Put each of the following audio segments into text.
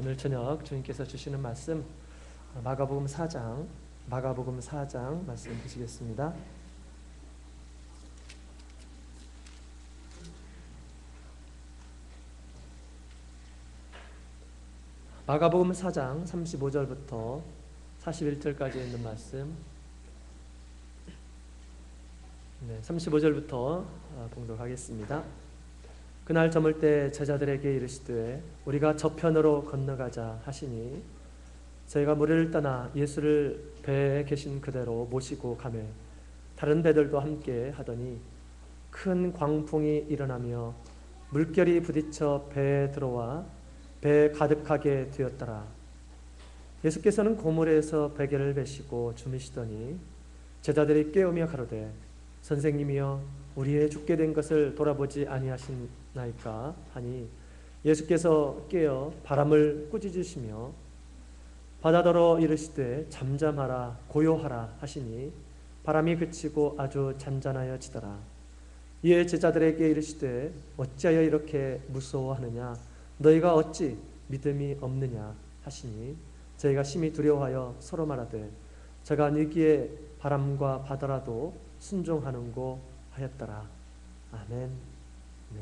오늘 저녁 주님께서 주시는 말씀 마가복음 4장 말씀 보시겠습니다. 마가복음 4장 35절부터 41절까지 있는 말씀, 35절부터 봉독하겠습니다. 그날 저물 때 제자들에게 이르시되 우리가 저편으로 건너가자 하시니 저희가 무리를 떠나 예수를 배에 계신 그대로 모시고 가매 다른 배들도 함께 하더니 큰 광풍이 일어나며 물결이 부딪혀 배에 들어와 배에 가득하게 되었더라. 예수께서는 고물에서 베개를 베시고 주무시더니 제자들이 깨우며 가로되 선생님이여 우리의 죽게 된 것을 돌아보지 아니하시나이까 하니 예수께서 깨어 바람을 꾸짖으시며 바다더러 이르시되 잠잠하라 고요하라 하시니 바람이 그치고 아주 잔잔하여지더라. 이에 제자들에게 이르시되 어찌하여 이렇게 무서워하느냐 너희가 어찌 믿음이 없느냐 하시니 저희가 심히 두려워하여 서로 말하되 저가 느기에 바람과 바다라도 순종하는고 하였더라. 아멘. 네.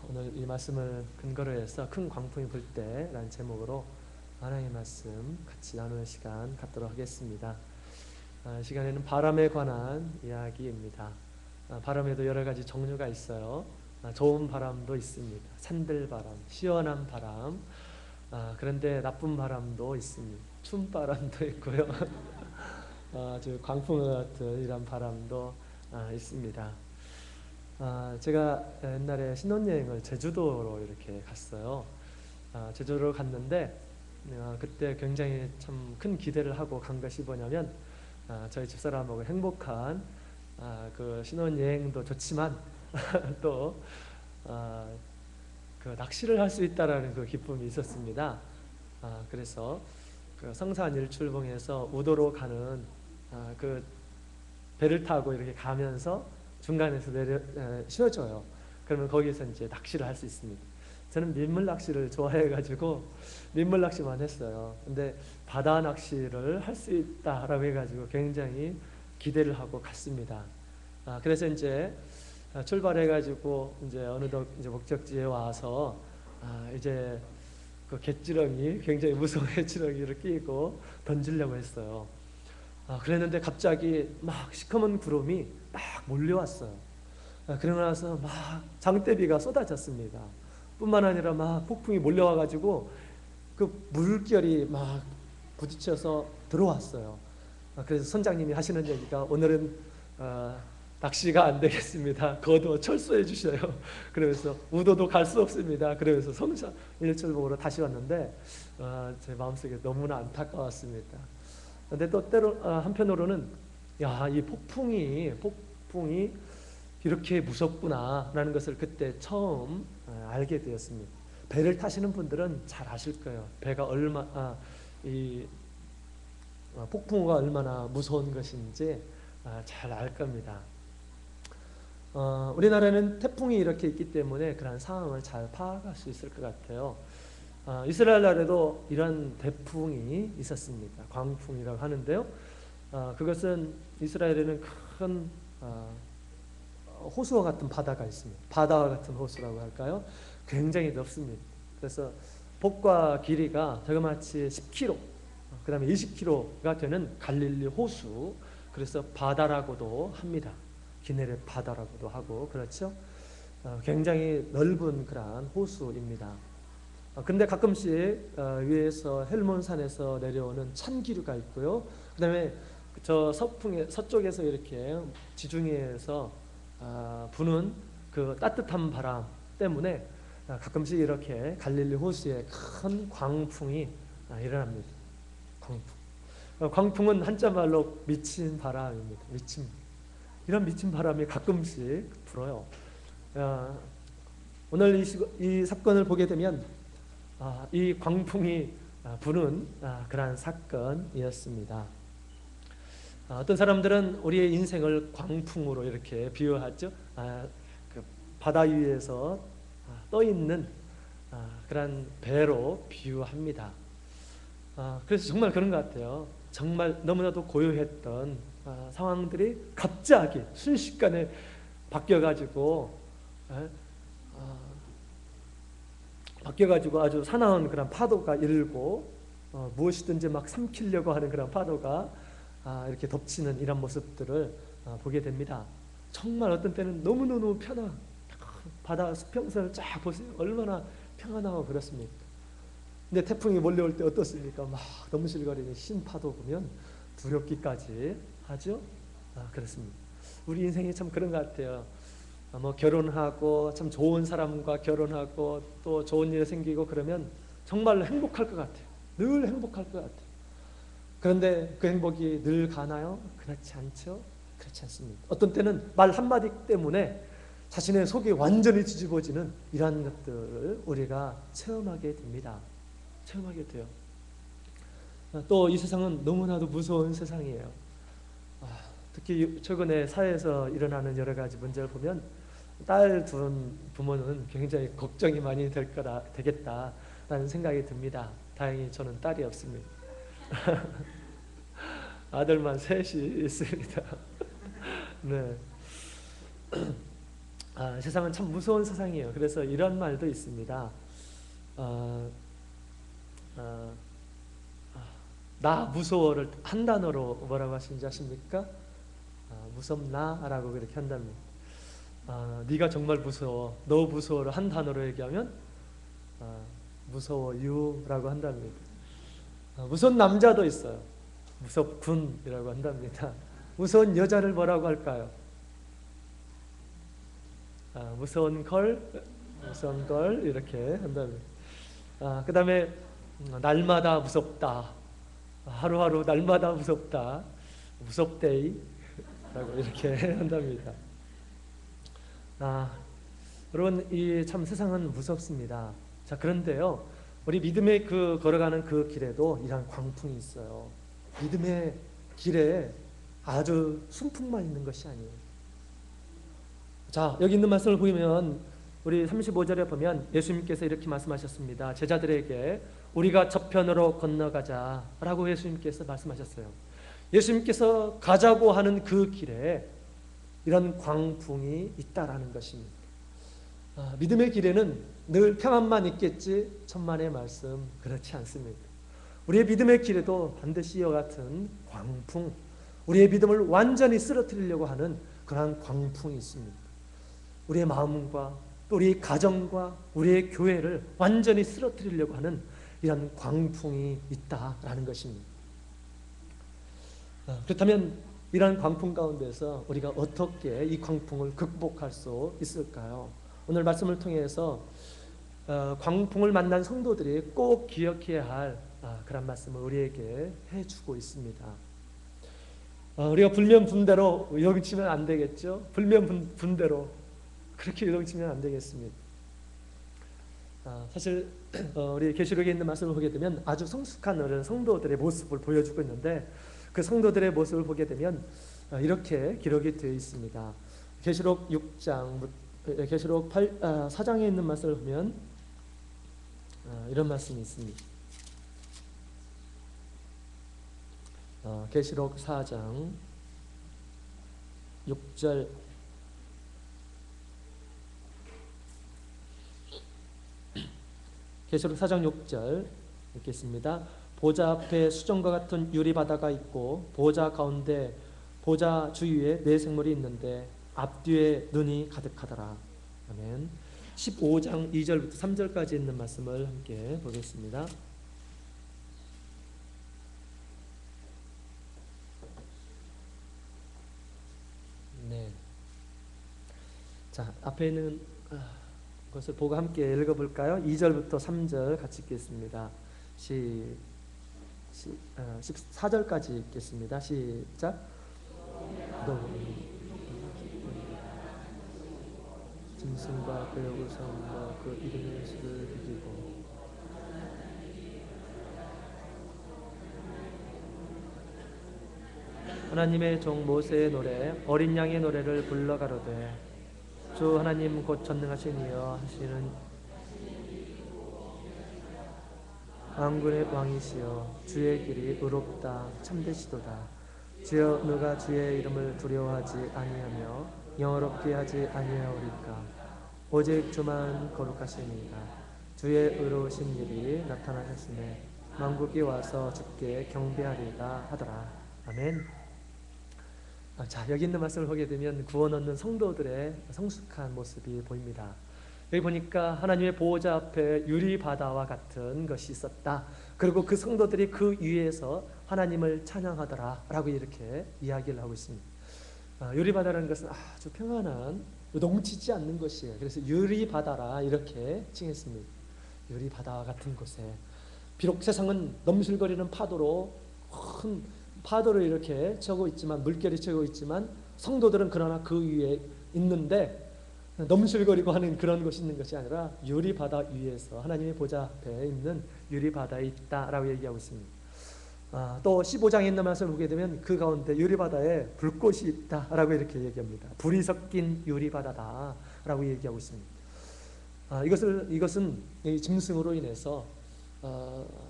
오늘 이 말씀을 근거로 해서 큰 광풍이 불 때라는 제목으로 하나님의 말씀 같이 나누는 시간 갖도록 하겠습니다. 이 시간에는 바람에 관한 이야기입니다. 바람에도 여러 가지 종류가 있어요. 좋은 바람도 있습니다. 산들바람, 시원한 바람. 그런데 나쁜 바람도 있습니다. 춤바람도 있고요. 아주 광풍 같은 이런 바람도 있습니다. 제가 옛날에 신혼여행을 제주도로 이렇게 갔어요. 제주도로 갔는데 그때 굉장히 참 큰 기대를 하고 간 것이 뭐냐면 저희 집사람하고 행복한 그 신혼여행도 좋지만 또 그 낚시를 할 수 있다라는 그 기쁨이 있었습니다. 그래서 그 성산 일출봉에서 우도로 가는 그 배를 타고 이렇게 가면서 중간에서 쉬어줘요. 그러면 거기서 이제 낚시를 할 수 있습니다. 저는 민물 낚시를 좋아해가지고 민물 낚시만 했어요. 근데 바다 낚시를 할 수 있다라고 해가지고 굉장히 기대를 하고 갔습니다. 그래서 이제 출발해가지고 이제 어느덧 이제 목적지에 와서 이제 그 갯지렁이 굉장히 무서운 갯지렁이를 끼고 던지려고 했어요. 그랬는데 갑자기 막 시커먼 구름이 막 몰려왔어요. 그러고 나서 막 장대비가 쏟아졌습니다. 뿐만 아니라 막 폭풍이 몰려와가지고 그 물결이 막 부딪혀서 들어왔어요. 그래서 선장님이 하시는 얘기가 오늘은 낚시가 안 되겠습니다. 거두어 철수해 주셔요. 그러면서 우도도 갈 수 없습니다. 그러면서 성산 일출봉으로 다시 왔는데 제 마음속에 너무나 안타까웠습니다. 근데 또 때로 한편으로는 야, 이 폭풍이 이렇게 무섭구나라는 것을 그때 처음 알게 되었습니다. 배를 타시는 분들은 잘 아실 거예요. 배가 이 폭풍우가 얼마나 무서운 것인지 잘 알 겁니다. 우리나라는 태풍이 이렇게 있기 때문에 그런 상황을 잘 파악할 수 있을 것 같아요. 이스라엘 나라에도 이런 태풍이 있었습니다. 광풍이라고 하는데요. 그것은 이스라엘에는 큰 호수와 같은 바다가 있습니다. 바다와 같은 호수라고 할까요? 굉장히 넓습니다. 그래서 폭과 길이가 저거마치 10km, 그 다음에 20km가 되는 갈릴리 호수, 그래서 바다라고도 합니다. 기네렛 바다라고도 하고 그렇죠. 굉장히 넓은 그러한 호수입니다. 근데 가끔씩 위에서 헬몬산에서 내려오는 찬기류가 있고요. 그 다음에 저 서쪽에서 이렇게 지중해에서 부는 그 따뜻한 바람 때문에 가끔씩 이렇게 갈릴리 호수에 큰 광풍이 일어납니다. 광풍은 한자말로 미친 바람입니다. 이런 미친 바람이 가끔씩 불어요. 오늘 이 사건을 보게 되면 이 광풍이 부는 그러한 사건이었습니다. 어떤 사람들은 우리의 인생을 광풍으로 이렇게 비유하죠. 그 바다 위에서 떠 있는 그런 배로 비유합니다. 그래서 정말 그런 것 같아요. 정말 너무나도 고요했던 상황들이 갑자기 순식간에 바뀌어가지고 아주 사나운 그런 파도가 일고 무엇이든지 막 삼키려고 하는 그런 파도가 이렇게 덮치는 이런 모습들을 보게 됩니다. 정말 어떤 때는 너무너무 바다 수평선을 쫙 보세요. 얼마나 평안하고 그렇습니까? 근데 태풍이 몰려올 때 어떻습니까? 막 넘실거리는 흰 파도 보면 두렵기까지 하죠. 그렇습니다. 우리 인생이 참 그런 것 같아요. 뭐 결혼하고 참 좋은 사람과 결혼하고 또 좋은 일이 생기고 그러면 정말로 행복할 것 같아요. 늘 행복할 것 같아요. 그런데 그 행복이 늘 가나요? 그렇지 않죠. 그렇지 않습니다. 어떤 때는 말 한마디 때문에 자신의 속이 완전히 뒤집어지는 이러한 것들을 우리가 체험하게 됩니다. 체험하게 돼요. 또 이 세상은 너무나도 무서운 세상이에요. 특히 최근에 사회에서 일어나는 여러 가지 문제를 보면 딸 둔 부모는 굉장히 걱정이 많이 되겠다라는 생각이 듭니다. 다행히 저는 딸이 없습니다. 아들만 셋이 있습니다. 네. 세상은 참 무서운 세상이에요. 그래서 이런 말도 있습니다. 나 무서워를 한 단어로 뭐라고 하시는지 아십니까? 무섭나? 라고 그렇게 한답니다. 네가 정말 무서워. 너 무서워를 한 단어로 얘기하면 무서워유 라고 한답니다. 무서운 남자도 있어요. 무섭군이라고 한답니다. 무서운 여자를 뭐라고 할까요? 무서운 걸 이렇게 한답니다. 그 다음에 날마다 무섭다. 하루하루 날마다 무섭다. 무섭데이 라고 이렇게 한답니다. 여러분, 이 참 세상은 무섭습니다. 자, 그런데요, 우리 믿음의 걸어가는 그 길에도 이러한 광풍이 있어요. 믿음의 길에 아주 순풍만 있는 것이 아니에요. 자, 여기 있는 말씀을 보면 우리 35절에 보면 예수님께서 이렇게 말씀하셨습니다. 제자들에게 우리가 저편으로 건너가자 라고 예수님께서 말씀하셨어요. 예수님께서 가자고 하는 그 길에 이런 광풍이 있다라는 것입니다. 믿음의 길에는 늘 평안만 있겠지 천만의 말씀 그렇지 않습니다. 우리의 믿음의 길에도 반드시 이와 같은 광풍, 우리의 믿음을 완전히 쓰러뜨리려고 하는 그러한 광풍이 있습니다. 우리의 마음과 또 우리의 가정과 우리의 교회를 완전히 쓰러뜨리려고 하는 이런 광풍이 있다라는 것입니다. 그렇다면 이러한 광풍 가운데서 우리가 어떻게 이 광풍을 극복할 수 있을까요? 오늘 말씀을 통해서 광풍을 만난 성도들이 꼭 기억해야 할 그런 말씀을 우리에게 해주고 있습니다. 우리가 불면분대로 요동치면 안 되겠죠? 불면분대로 그렇게 요동치면 안 되겠습니다. 사실 우리 계시록에 있는 말씀을 보게 되면 아주 성숙한 어른 성도들의 모습을 보여주고 있는데 그 성도들의 모습을 보게 되면 이렇게 기록이 되어 있습니다. 계시록 4장에 있는 말씀을 보면 이런 말씀이 있습니다. 계시록 4장 6절 계시록 4장 6절 읽겠습니다. 보좌 앞에 수정과 같은 유리바다가 있고 보좌 가운데 보좌 주위에 네 생물이 있는데 앞뒤에 눈이 가득하더라. 아멘. 15장 2절부터 3절까지 있는 말씀을 함께 보겠습니다. 네. 자, 앞에 있는 것을 보고 함께 읽어볼까요? 2절부터 3절 같이 읽겠습니다. 14절까지 읽겠습니다. 시작. 짐승과 그 요구성과 그 이름의 수를 비기고 하나님의 종 모세의 노래 어린 양의 노래를 불러 가로되 주 하나님 곧 전능하신 이여 하시는 만군의 왕이시여 주의 길이 의롭다 참되시도다. 주여 누가 주의 이름을 두려워하지 아니하며 영어롭게 하지 아니하오리까. 오직 주만 거룩하시니까 주의 의로우신 일이 나타나셨으며 만국이 와서 주께 경배하리라 하더라. 아멘. 자, 여기 있는 말씀을 보게 되면 구원 얻는 성도들의 성숙한 모습이 보입니다. 여기 보니까 하나님의 보호자 앞에 유리바다와 같은 것이 있었다. 그리고 그 성도들이 그 위에서 하나님을 찬양하더라 라고 이렇게 이야기를 하고 있습니다. 유리바다라는 것은 아주 평안한, 넘치지 않는 것이에요. 그래서 유리바다라 이렇게 칭했습니다. 유리바다와 같은 곳에 비록 세상은 넘실거리는 파도로 큰 파도를 이렇게 쳐고 있지만, 물결이 쳐고 있지만 성도들은 그러나 그 위에 있는데 넘실거리고 하는 그런 곳이 있는 것이 아니라 유리바다 위에서 하나님의 보좌 앞에 있는 유리바다에 있다라고 얘기하고 있습니다. 또 15장에 있는 말씀을 보게 되면 그 가운데 유리바다에 불꽃이 있다라고 이렇게 얘기합니다. 불이 섞인 유리바다다라고 얘기하고 있습니다. 이것은 이 짐승으로 인해서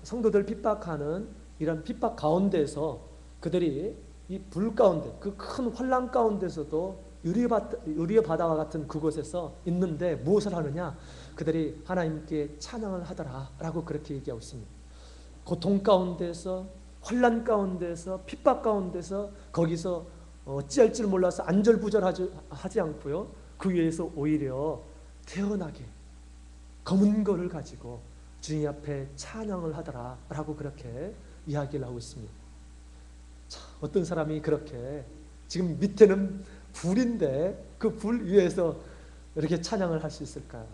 성도들 핍박하는 이런 핍박 가운데서 그들이 이 불 가운데, 그 큰 환란 가운데서도 유리의 바다와 같은 그곳에서 있는데 무엇을 하느냐? 그들이 하나님께 찬양을 하더라라고 그렇게 얘기하고 있습니다. 고통 가운데서, 환란 가운데서, 핍박 가운데서 거기서 어찌할 줄 몰라서 안절부절하지 않고요, 그 위에서 오히려 태연하게 검은 거를 가지고 주님 앞에 찬양을 하더라라고 그렇게 이야기를 하고 있습니다. 자, 어떤 사람이 그렇게 지금 밑에는 불인데 그 불 위에서 이렇게 찬양을 할 수 있을까요?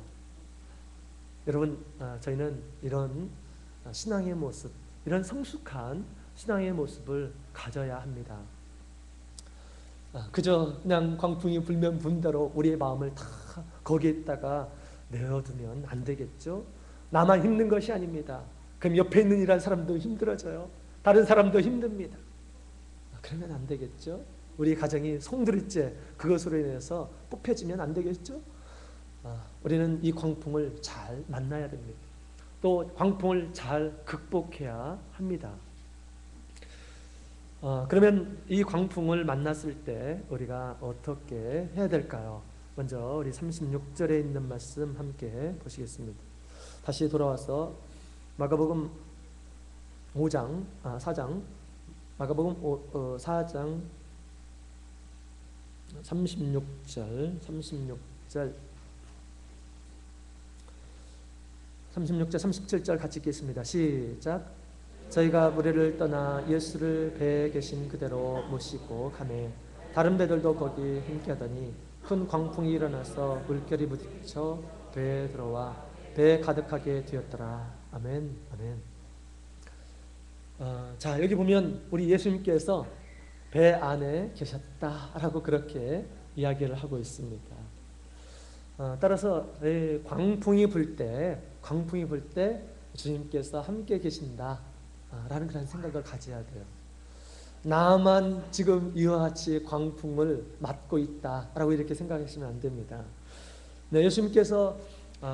여러분, 저희는 이런 신앙의 모습, 이런 성숙한 신앙의 모습을 가져야 합니다. 그저 그냥 광풍이 불면 분대로 우리의 마음을 다 거기에다가 내어두면 안 되겠죠? 나만 힘든 것이 아닙니다. 그럼 옆에 있는 이란 사람도 힘들어져요. 다른 사람도 힘듭니다. 그러면 안 되겠죠? 우리 가정이 송두리째 그것으로 인해서 뽑혀지면 안 되겠죠? 우리는 이 광풍을 잘 만나야 됩니다. 또 광풍을 잘 극복해야 합니다. 그러면 이 광풍을 만났을 때 우리가 어떻게 해야 될까요? 먼저 우리 36절에 있는 말씀 함께 보시겠습니다. 다시 돌아와서 마가복음 4장 마가복음 4장 36절 37절 같이 읽겠습니다. 시작. 저희가 무리를 떠나 예수를 배에 계신 그대로 모시고 가매 다른 배들도 거기 함께 하더니 큰 광풍이 일어나서 물결이 부딪혀 배에 들어와 배에 가득하게 되었더라. 아멘. 아멘. 자, 여기 보면 우리 예수님께서 배 안에 계셨다라고 그렇게 이야기를 하고 있습니다. 따라서 광풍이 불 때 주님께서 함께 계신다라는 그런 생각을 가져야 돼요. 나만 지금 이와 같이 광풍을 맞고 있다라고 이렇게 생각하시면 안 됩니다. 네, 예수님께서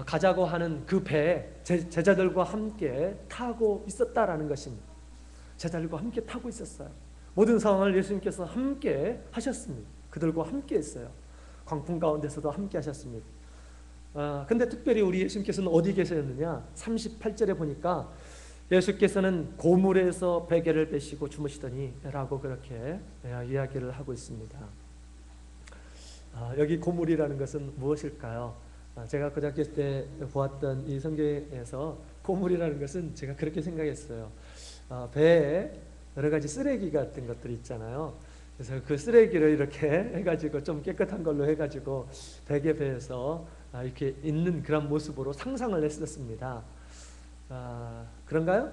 가자고 하는 그 배에 제자들과 함께 타고 있었다라는 것입니다. 제자들과 함께 타고 있었어요. 모든 상황을 예수님께서 함께 하셨습니다. 그들과 함께 했어요. 광풍 가운데서도 함께 하셨습니다. 근데 특별히 우리 예수님께서는 어디 계셨느냐? 38절에 보니까 예수께서는 고물에서 베개를 빼시고 주무시더니 라고 그렇게 이야기를 하고 있습니다. 여기 고물이라는 것은 무엇일까요? 제가 고등학교 때 보았던 이 성경에서 고물이라는 것은 제가 그렇게 생각했어요. 배에 여러 가지 쓰레기 같은 것들이 있잖아요. 그래서 그 쓰레기를 이렇게 해가지고 좀 깨끗한 걸로 해가지고 베개 배에서 이렇게 있는 그런 모습으로 상상을 했었습니다. 그런가요?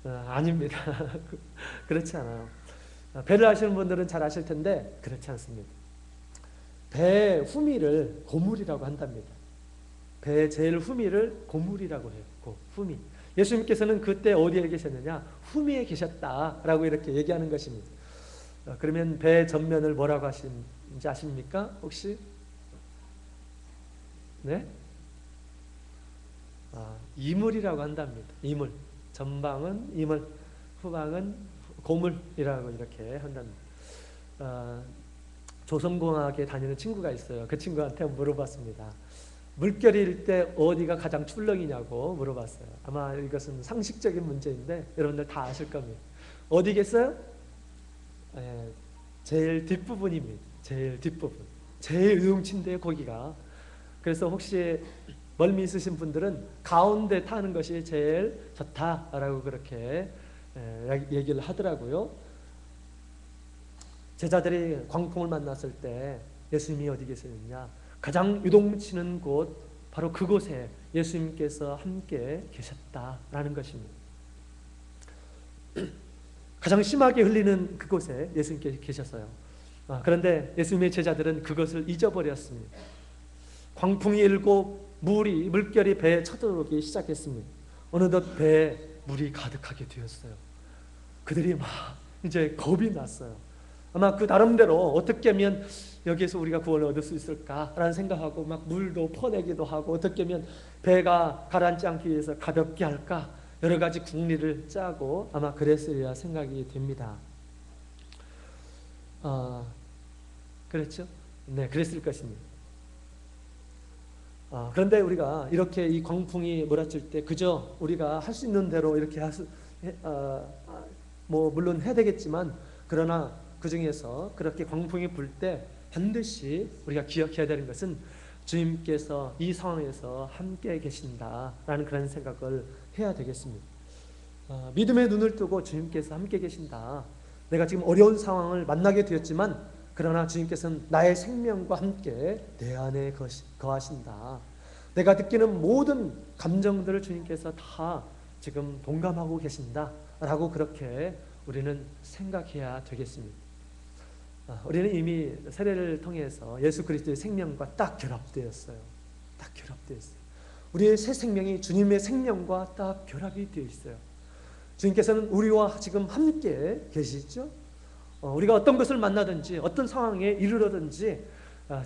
아닙니다. 그렇지 않아요. 배를 아시는 분들은 잘 아실 텐데 그렇지 않습니다. 배의 후미를 고물이라고 한답니다. 배의 제일 후미를 고물이라고 해요. 후미. 예수님께서는 그때 어디에 계셨느냐? 후미에 계셨다라고 이렇게 얘기하는 것입니다. 그러면 배 전면을 뭐라고 하시는지 아십니까? 혹시? 네? 이물이라고 한답니다. 이물. 전방은 이물, 후방은 고물이라고 이렇게 한답니다. 조선공학에 다니는 친구가 있어요. 그 친구한테 물어봤습니다. 물결일 때 어디가 가장 출렁이냐고 물어봤어요. 아마 이것은 상식적인 문제인데 여러분들 다 아실 겁니다. 어디겠어요? 제일 뒷부분입니다. 제일 뒷부분. 제일 요동친데요, 거기가. 그래서 혹시 멀미 있으신 분들은 가운데 타는 것이 제일 좋다라고 그렇게 얘기를 하더라고요. 제자들이 광풍을 만났을 때 예수님이 어디 계셨느냐? 가장 유동치는 곳, 바로 그곳에 예수님께서 함께 계셨다라는 것입니다. 가장 심하게 흘리는 그곳에 예수님께서 계셨어요. 그런데 예수님의 제자들은 그것을 잊어버렸습니다. 광풍이 일고 물결이 배에 쳐들어오기 시작했습니다. 어느덧 배에 물이 가득하게 되었어요. 그들이 막 이제 겁이 났어요. 아마 그 나름대로 어떻게 하면 여기에서 우리가 구원을 얻을 수 있을까라는 생각하고 막 물도 퍼내기도 하고 어떻게 하면 배가 가라앉지 않기 위해서 가볍게 할까 여러 가지 궁리를 짜고 아마 그랬으리라 생각이 됩니다. 그렇죠? 네, 그랬을 것입니다. 그런데 우리가 이렇게 이 광풍이 몰아칠 때 그저 우리가 할 수 있는 대로 이렇게 물론 해야 되겠지만 그러나 그 중에서 그렇게 광풍이 불 때 반드시 우리가 기억해야 되는 것은 주님께서 이 상황에서 함께 계신다라는 그런 생각을 해야 되겠습니다. 믿음의 눈을 뜨고 주님께서 함께 계신다. 내가 지금 어려운 상황을 만나게 되었지만 그러나 주님께서는 나의 생명과 함께 내 안에 거하신다. 내가 느끼는 모든 감정들을 주님께서 다 지금 동감하고 계신다라고 그렇게 우리는 생각해야 되겠습니다. 우리는 이미 세례를 통해서 예수 그리스도의 생명과 딱 결합되었어요. 딱 결합되었어요. 우리의 새 생명이 주님의 생명과 딱 결합이 되어 있어요. 주님께서는 우리와 지금 함께 계시죠. 우리가 어떤 것을 만나든지 어떤 상황에 이르러든지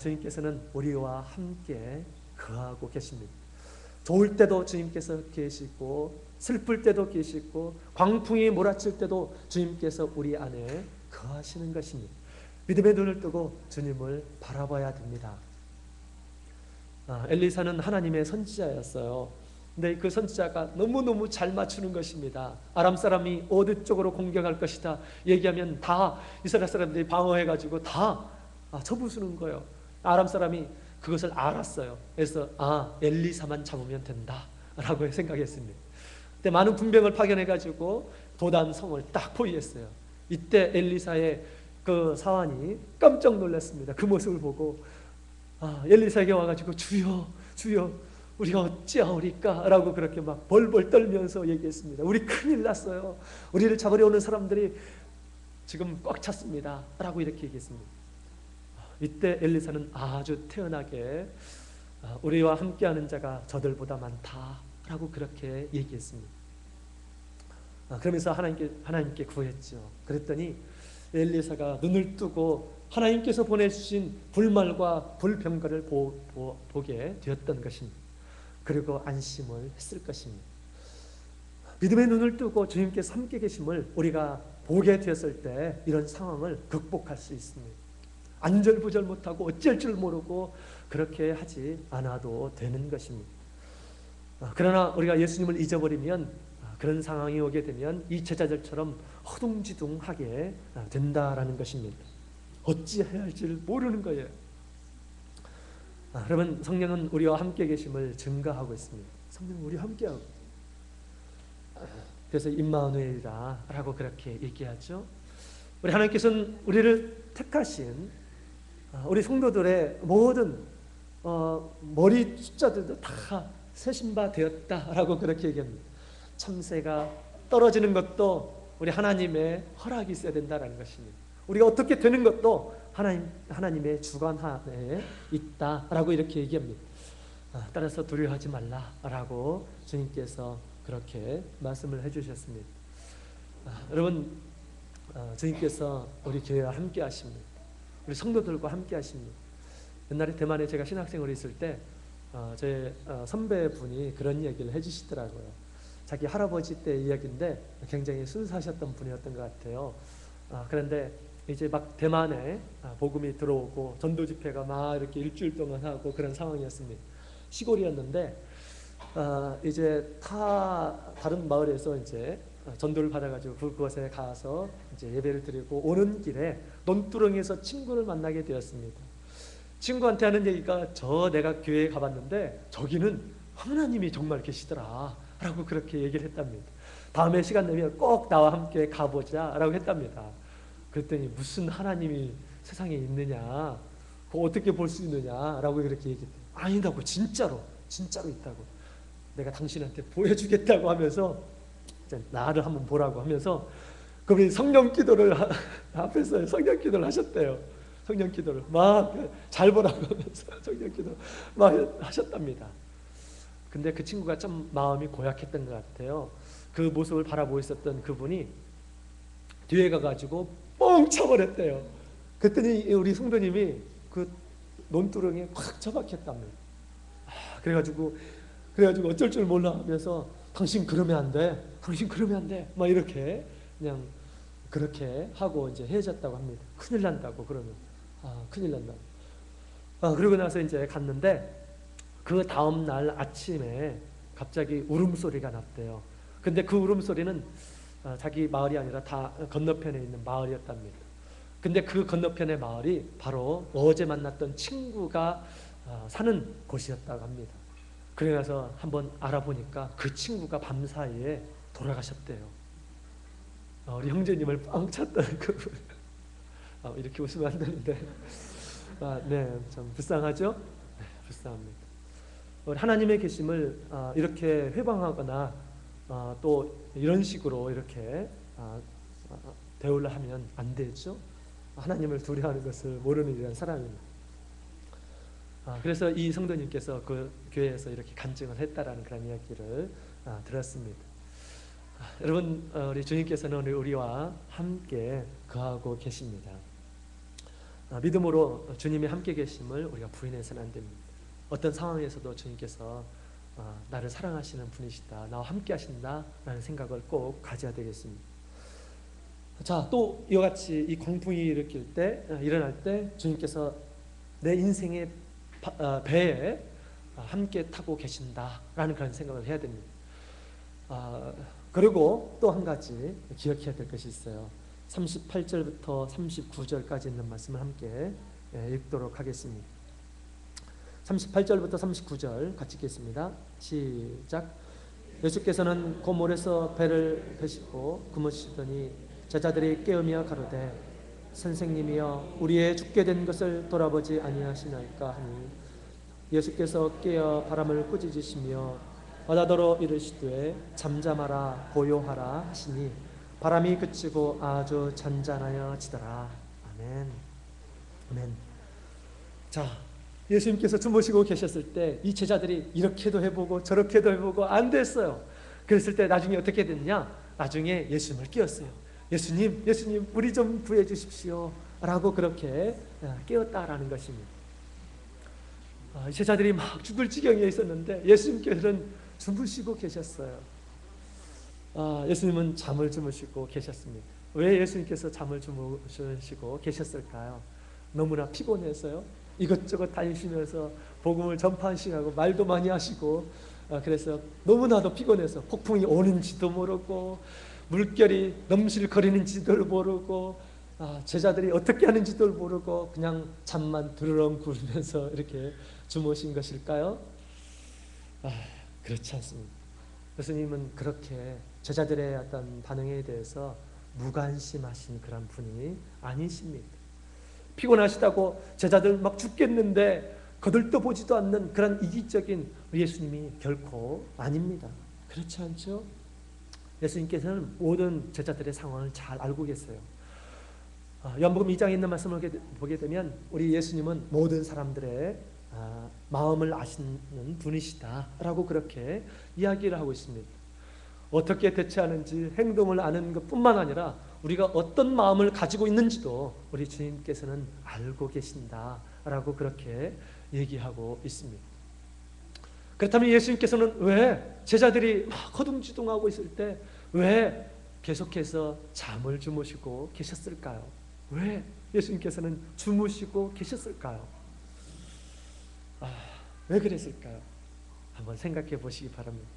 주님께서는 우리와 함께 거하고 계십니다. 좋을 때도 주님께서 계시고 슬플 때도 계시고 광풍이 몰아칠 때도 주님께서 우리 안에 거하시는 것입니다. 믿음의 눈을 뜨고 주님을 바라봐야 됩니다. 엘리사는 하나님의 선지자였어요. 근데 그 선지자가 너무너무 잘 맞추는 것입니다. 아람 사람이 어느 쪽으로 공격할 것이다 얘기하면 다 이스라엘 사람들이 방어해가지고 다 쳐부수는 거예요. 아람 사람이 그것을 알았어요. 그래서 엘리사만 잡으면 된다 라고 생각했습니다. 근데 많은 군병을 파견해가지고 도단 성을 딱 포위했어요. 이때 엘리사의 그 사환이 깜짝 놀랐습니다. 그 모습을 보고 엘리사에게 와가지고 주여 주여 우리가 어찌하오리까 라고 그렇게 막 벌벌 떨면서 얘기했습니다. 우리 큰일 났어요. 우리를 잡으려 오는 사람들이 지금 꽉 찼습니다 라고 이렇게 얘기했습니다. 이때 엘리사는 아주 태연하게 우리와 함께하는 자가 저들보다 많다 라고 그렇게 얘기했습니다. 그러면서 하나님께 구했죠. 그랬더니 엘리사가 눈을 뜨고 하나님께서 보내주신 불말과 불병거를 보게 되었던 것입니다. 그리고 안심을 했을 것입니다. 믿음의 눈을 뜨고 주님께서 함께 계심을 우리가 보게 되었을 때 이런 상황을 극복할 수 있습니다. 안절부절 못하고 어쩔 줄 모르고 그렇게 하지 않아도 되는 것입니다. 그러나 우리가 예수님을 잊어버리면 그런 상황이 오게 되면 이 제자들처럼 허둥지둥하게 된다라는 것입니다. 어찌해야 할지를 모르는 거예요. 그러면 성령은 우리와 함께 계심을 증거하고 있습니다. 성령은 우리와 함께하고 그래서 임마누엘이라 라고 그렇게 얘기하죠. 우리 하나님께서는 우리를 택하신 우리 성도들의 모든 머리 숫자들도 다 세신 바 되었다라고 그렇게 얘기합니다. 참새가 떨어지는 것도 우리 하나님의 허락이 있어야 된다는 것입니다. 우리가 어떻게 되는 것도 하나님의 주관 하에 있다라고 이렇게 얘기합니다. 따라서 두려워하지 말라라고 주님께서 그렇게 말씀을 해주셨습니다. 여러분, 주님께서 우리 교회와 함께 하십니다. 우리 성도들과 함께 하십니다. 옛날에 대만에 제가 신학생으로 있을 때 제 선배분이 그런 얘기를 해주시더라고요. 자기 할아버지 때 이야기인데 굉장히 순수하셨던 분이었던 것 같아요. 그런데 이제 막 대만에 복음이 들어오고 전도 집회가 막 이렇게 일주일 동안 하고 그런 상황이었습니다. 시골이었는데 이제 다른 마을에서 이제 전도를 받아가지고 그곳에 가서 이제 예배를 드리고 오는 길에 논두렁에서 친구를 만나게 되었습니다. 친구한테 하는 얘기가 내가 교회에 가봤는데 저기는 하나님이 정말 계시더라 라고 그렇게 얘기를 했답니다. 다음에 시간 되면 꼭 나와 함께 가보자 라고 했답니다. 그랬더니 무슨 하나님이 세상에 있느냐, 그거 어떻게 볼 수 있느냐 라고 그렇게 얘기했대요. 아니다고, 진짜로 있다고, 내가 당신한테 보여주겠다고 하면서 나를 한번 보라고 하면서 그분이 성령 기도를 앞에서 성령 기도를 하셨대요. 성령 기도를 막 잘 보라고 하면서 성령 기도 막 하셨답니다. 근데 그 친구가 좀 마음이 고약했던 것 같아요. 그 모습을 바라보고 있었던 그분이 뒤에 가가지고 뻥 쳐버렸대요. 그랬더니 우리 성도님이 그 논두렁에 콱 처박혔답니다. 그래가지고 어쩔 줄 몰라 하면서 당신 그러면 안 돼, 당신 그러면 안 돼, 막 이렇게 그냥 그렇게 하고 이제 헤어졌다고 합니다. 큰일 난다고 그러면 큰일 난다고. 그러고 나서 이제 갔는데 그 다음 날 아침에 갑자기 울음소리가 났대요. 근데 그 울음소리는 자기 마을이 아니라 다 건너편에 있는 마을이었답니다. 근데 그 건너편의 마을이 바로 어제 만났던 친구가 사는 곳이었다고 합니다. 그래서 한번 알아보니까 그 친구가 밤사이에 돌아가셨대요. 우리 형제님을 빵 찼던 그분. 이렇게 웃으면 안 되는데 네, 좀 불쌍하죠? 네, 불쌍합니다. 하나님의 계심을 이렇게 회방하거나 또 이런 식으로 이렇게 대우를 하면 안 되죠. 하나님을 두려워하는 것을 모르는 이런 사람입니다. 그래서 이 성도님께서 그 교회에서 이렇게 간증을 했다라는 그런 이야기를 들었습니다. 여러분, 우리 주님께서는 우리와 함께 거하고 계십니다. 믿음으로 주님이 함께 계심을 우리가 부인해서는 안 됩니다. 어떤 상황에서도 주님께서 나를 사랑하시는 분이시다, 나와 함께 하신다라는 생각을 꼭 가져야 되겠습니다. 자, 또 이와 같이 이 광풍이 일어날 때 주님께서 내 인생의 배에 함께 타고 계신다라는 그런 생각을 해야 됩니다. 그리고 또 한 가지 기억해야 될 것이 있어요. 38절부터 39절까지 있는 말씀을 함께 읽도록 하겠습니다. 38절부터 39절 같이 읽겠습니다. 시작. 예수께서는 고물에서 배를 펴시고 굶으시더니 제자들이 깨우며 가로되 선생님이여 우리의 죽게 된 것을 돌아보지 아니하시나이까 하니 예수께서 깨어 바람을 꾸짖으시며 바다더러 이르시되 잠잠하라 고요하라 하시니 바람이 그치고 아주 잔잔하여지더라. 아멘. 아멘. 자, 예수님께서 주무시고 계셨을 때 이 제자들이 이렇게도 해보고 저렇게도 해보고 안 됐어요. 그랬을 때 나중에 어떻게 됐냐? 나중에 예수님을 깨웠어요. 예수님 우리 좀 구해 주십시오 라고 그렇게 깨웠다라는 것입니다. 제자들이 막 죽을 지경에 있었는데 예수님께서는 주무시고 계셨어요. 예수님은 잠을 주무시고 계셨습니다. 왜 예수님께서 잠을 주무시고 계셨을까요? 너무나 피곤해서요. 이것저것 다니시면서 복음을 전파하시고 말도 많이 하시고 그래서 너무나도 피곤해서 폭풍이 오는지도 모르고 물결이 넘실거리는지도 모르고 제자들이 어떻게 하는지도 모르고 그냥 잠만 두루렁 구르면서 이렇게 주무신 것일까요? 그렇지 않습니다. 예수님은 그렇게 제자들의 어떤 반응에 대해서 무관심하신 그런 분이 아니십니다. 피곤하시다고 제자들 막 죽겠는데 거들떠 보지도 않는 그런 이기적인 예수님이 결코 아닙니다. 그렇지 않죠? 예수님께서는 모든 제자들의 상황을 잘 알고 계세요. 요한복음 2장에 있는 말씀을 보게 되면 우리 예수님은 모든 사람들의 마음을 아시는 분이시다라고 그렇게 이야기를 하고 있습니다. 어떻게 대처하는지 행동을 아는 것뿐만 아니라 우리가 어떤 마음을 가지고 있는지도 우리 주님께서는 알고 계신다라고 그렇게 얘기하고 있습니다. 그렇다면 예수님께서는 왜 제자들이 막 허둥지둥하고 있을 때 왜 계속해서 잠을 주무시고 계셨을까요? 왜 예수님께서는 주무시고 계셨을까요? 왜 그랬을까요? 한번 생각해 보시기 바랍니다.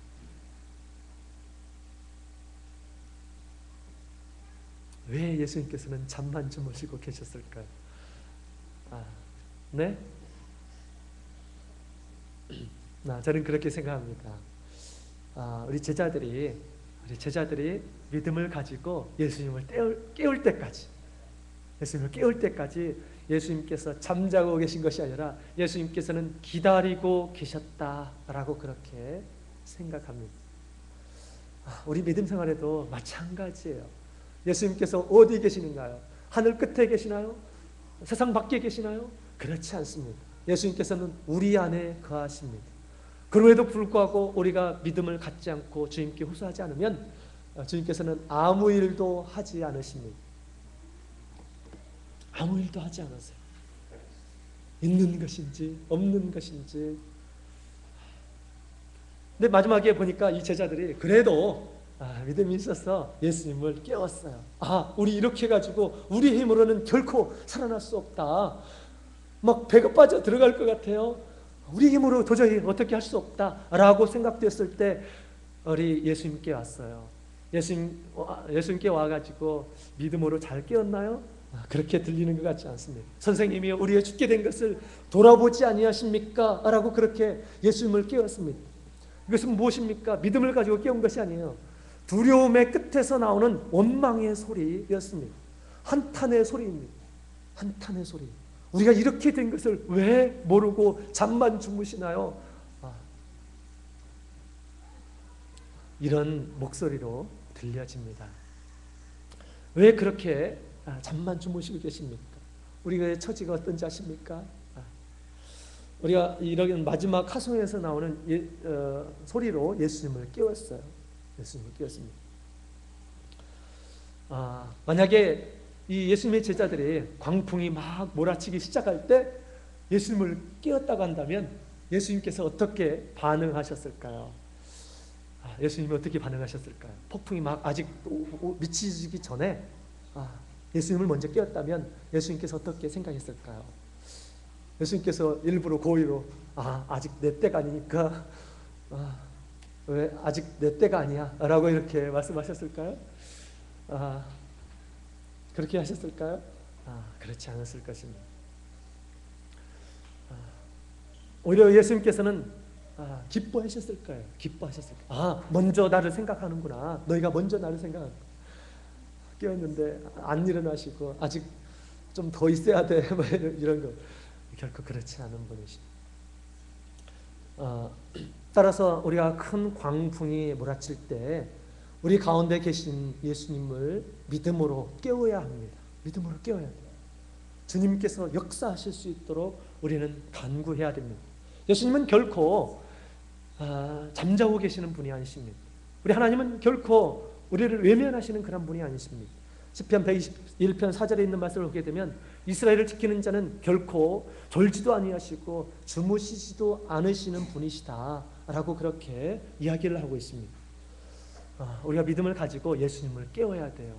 왜 예수님께서는 잠만 주무시고 계셨을까요? 네? 저는 그렇게 생각합니다. 우리 제자들이 믿음을 가지고 예수님을 깨울 때까지, 예수님께서 잠자고 계신 것이 아니라 예수님께서는 기다리고 계셨다라고 그렇게 생각합니다. 우리 믿음 생활에도 마찬가지예요. 예수님께서 어디 계시는가요? 하늘 끝에 계시나요? 세상 밖에 계시나요? 그렇지 않습니다. 예수님께서는 우리 안에 거하십니다. 그럼에도 불구하고 우리가 믿음을 갖지 않고 주님께 호소하지 않으면 주님께서는 아무 일도 하지 않으십니다. 아무 일도 하지 않으세요. 있는 것인지 없는 것인지. 근데 마지막에 보니까 이 제자들이 그래도 믿음이 있어서 예수님을 깨웠어요. 우리 이렇게 해가지고 우리 힘으로는 결코 살아날 수 없다. 막 배가 빠져 들어갈 것 같아요. 우리 힘으로 도저히 어떻게 할 수 없다라고 생각됐을 때 우리 예수님께 왔어요. 예수님께 와가지고 믿음으로 잘 깨었나요? 그렇게 들리는 것 같지 않습니다. 선생님이 우리의 죽게 된 것을 돌아보지 아니하십니까? 라고 그렇게 예수님을 깨웠습니다. 이것은 무엇입니까? 믿음을 가지고 깨운 것이 아니에요. 두려움의 끝에서 나오는 원망의 소리였습니다. 한탄의 소리입니다. 한탄의 소리. 우리가 이렇게 된 것을 왜 모르고 잠만 주무시나요? 이런 목소리로 들려집니다. 왜 그렇게 잠만 주무시고 계십니까? 우리의 처지가 어떤지 아십니까? 우리가 이런 마지막 하송에서 나오는 소리로 예수님을 깨웠어요. 예수님을 깨웠습니다. 만약에 이 예수님의 제자들이 광풍이 막 몰아치기 시작할 때 예수님을 깨웠다고 한다면 예수님께서 어떻게 반응하셨을까요? 예수님이 어떻게 반응하셨을까요? 폭풍이 막 아직 미치기 전에 예수님을 먼저 깨웠다면 예수님께서 어떻게 생각했을까요? 예수님께서 일부러 고의로 아직 내 때가 아니니까 왜 아직 내 때가 아니야 라고 이렇게 말씀하셨을까요? 그렇게 하셨을까요? 그렇지 않았을 것입니다. 오히려 예수님께서는 기뻐하셨을 거예요. 기뻐하셨을 거예요. 먼저 나를 생각하는구나. 너희가 먼저 나를 생각하는 거야. 깨웠는데 안 일어나시고 아직 좀 더 있어야 돼. 이런 거. 결코 그렇지 않은 분이십니다. 따라서 우리가 큰 광풍이 몰아칠 때 우리 가운데 계신 예수님을 믿음으로 깨워야 합니다. 믿음으로 깨워야 돼요. 주님께서 역사하실 수 있도록 우리는 간구해야 됩니다. 예수님은 결코 잠자고 계시는 분이 아니십니다. 우리 하나님은 결코 우리를 외면하시는 그런 분이 아니십니다. 시편 121편 4절에 있는 말씀을 보게 되면 이스라엘을 지키는 자는 결코 졸지도 아니하시고 주무시지도 않으시는 분이시다 라고 그렇게 이야기를 하고 있습니다. 우리가 믿음을 가지고 예수님을 깨워야 돼요.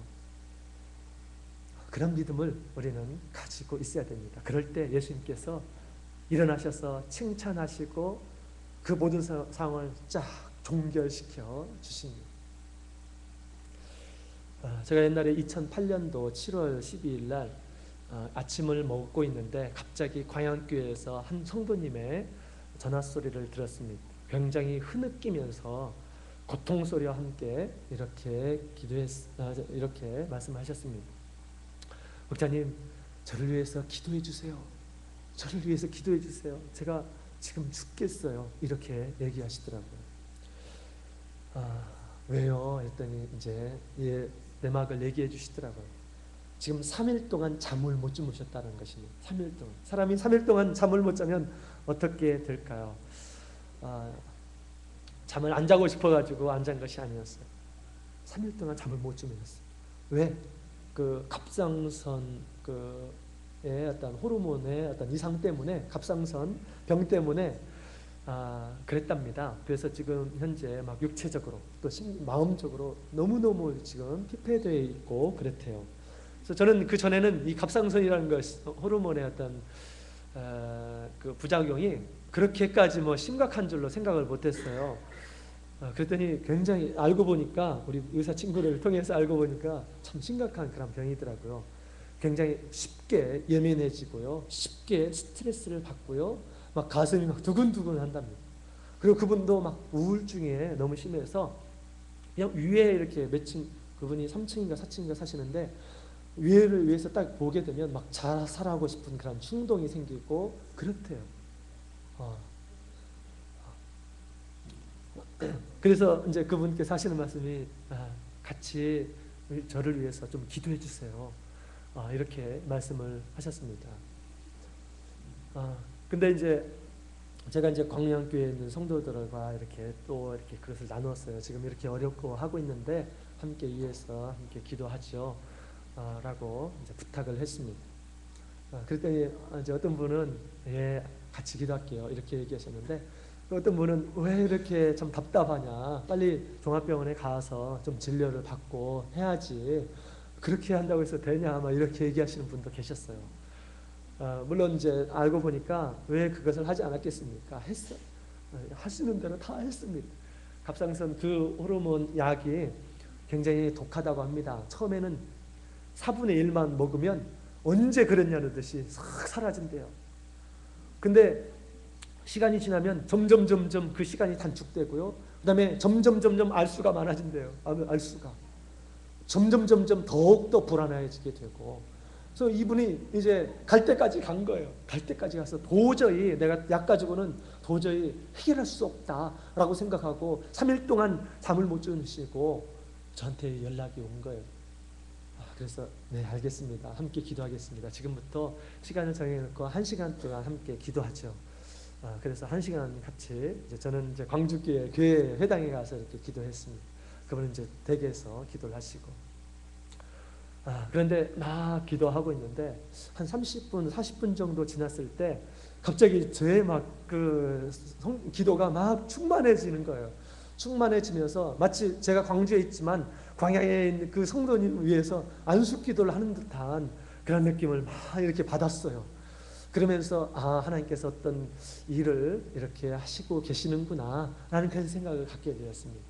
그런 믿음을 우리는 가지고 있어야 됩니다. 그럴 때 예수님께서 일어나셔서 칭찬하시고 그 모든 상황을 쫙 종결시켜 주십니다. 제가 옛날에 2008년도 7월 12일 날 아침을 먹고 있는데 갑자기 광양교회에서 한 성도님의 전화 소리를 들었습니다. 굉장히 흐느끼면서 고통 소리와 함께 이렇게 말씀하셨습니다. 목사님, 저를 위해서 기도해 주세요. 저를 위해서 기도해 주세요. 제가 지금 죽겠어요. 이렇게 얘기하시더라고요. 왜요? 했더니 이제 내막을 얘기해 주시더라고요. 지금 3일 동안 잠을 못 주무셨다는 것입니다. 3일 동안. 사람이 3일 동안 잠을 못 자면 어떻게 될까요? 잠을 안 자고 싶어가지고 안 잔 것이 아니었어요. 3일 동안 잠을 못 주무셨어요. 왜? 그 갑상선의 어떤 호르몬의 어떤 이상 때문에, 갑상선 병 때문에 그랬답니다. 그래서 지금 현재 막 육체적으로 또 마음적으로 너무너무 지금 피폐되어 있고 그렇대요. 그래서 저는 그 전에는 이 갑상선이라는 것, 호르몬의 어떤 그 부작용이 그렇게까지 뭐 심각한 줄로 생각을 못했어요. 그랬더니 굉장히 알고 보니까 우리 의사 친구를 통해서 알고 보니까 참 심각한 그런 병이더라고요. 굉장히 쉽게 예민해지고요, 쉽게 스트레스를 받고요, 막 가슴이 막 두근두근 한답니다. 그리고 그분도 막 우울증에 너무 심해서 그냥 위에 이렇게 몇 층, 그분이 3층인가 4층인가 사시는데 위에를 위에서 딱 보게 되면 막 자살하고 싶은 그런 충동이 생기고 그렇대요. 그래서 이제 그분께서 하시는 말씀이 같이 저를 위해서 좀 기도해 주세요. 이렇게 말씀을 하셨습니다. 근데 이제 제가 이제 광양교회에 있는 성도들과 이렇게 또 이렇게 그것을 나누었어요. 지금 이렇게 어렵고 하고 있는데 함께 위해서 함께 기도하죠. 라고 이제 부탁을 했습니다. 그랬더니 이제 어떤 분은 예, 같이 기도할게요. 이렇게 얘기하셨는데 어떤 분은 왜 이렇게 참 답답하냐. 빨리 종합병원에 가서 좀 진료를 받고 해야지. 그렇게 한다고 해서 되냐. 막 이렇게 얘기하시는 분도 계셨어요. 물론 이제 알고 보니까 왜 그것을 하지 않았겠습니까? 하시는 대로 다 했습니다. 갑상선 그 호르몬 약이 굉장히 독하다고 합니다. 처음에는 4분의 1만 먹으면 언제 그랬냐는 듯이 싹 사라진대요. 근데 시간이 지나면 점점 그 시간이 단축되고요. 그 다음에 점점 알수가 많아진대요. 알수가. 점점 더욱더 불안해지게 되고. 그래서 이분이 이제 갈 때까지 간 거예요. 갈 때까지 가서 도저히 내가 약 가지고는 도저히 해결할 수 없다라고 생각하고 3일 동안 잠을 못 주무시고 저한테 연락이 온 거예요. 그래서 네, 알겠습니다. 함께 기도하겠습니다. 지금부터 시간을 정해놓고 1시간 동안 함께 기도하죠. 그래서 1시간 같이 저는 이제 광주교회 교회 회당에 가서 이렇게 기도했습니다. 그분은 이제 댁에서 기도를 하시고. 그런데 막 기도하고 있는데 한 30분, 40분 정도 지났을 때 갑자기 저의 막 그 기도가 막 충만해지는 거예요. 충만해지면서 마치 제가 광주에 있지만 광야에 있는 그 성도님 위해서 안수기도를 하는 듯한 그런 느낌을 막 이렇게 받았어요. 그러면서 하나님께서 어떤 일을 이렇게 하시고 계시는구나 라는 그런 생각을 갖게 되었습니다.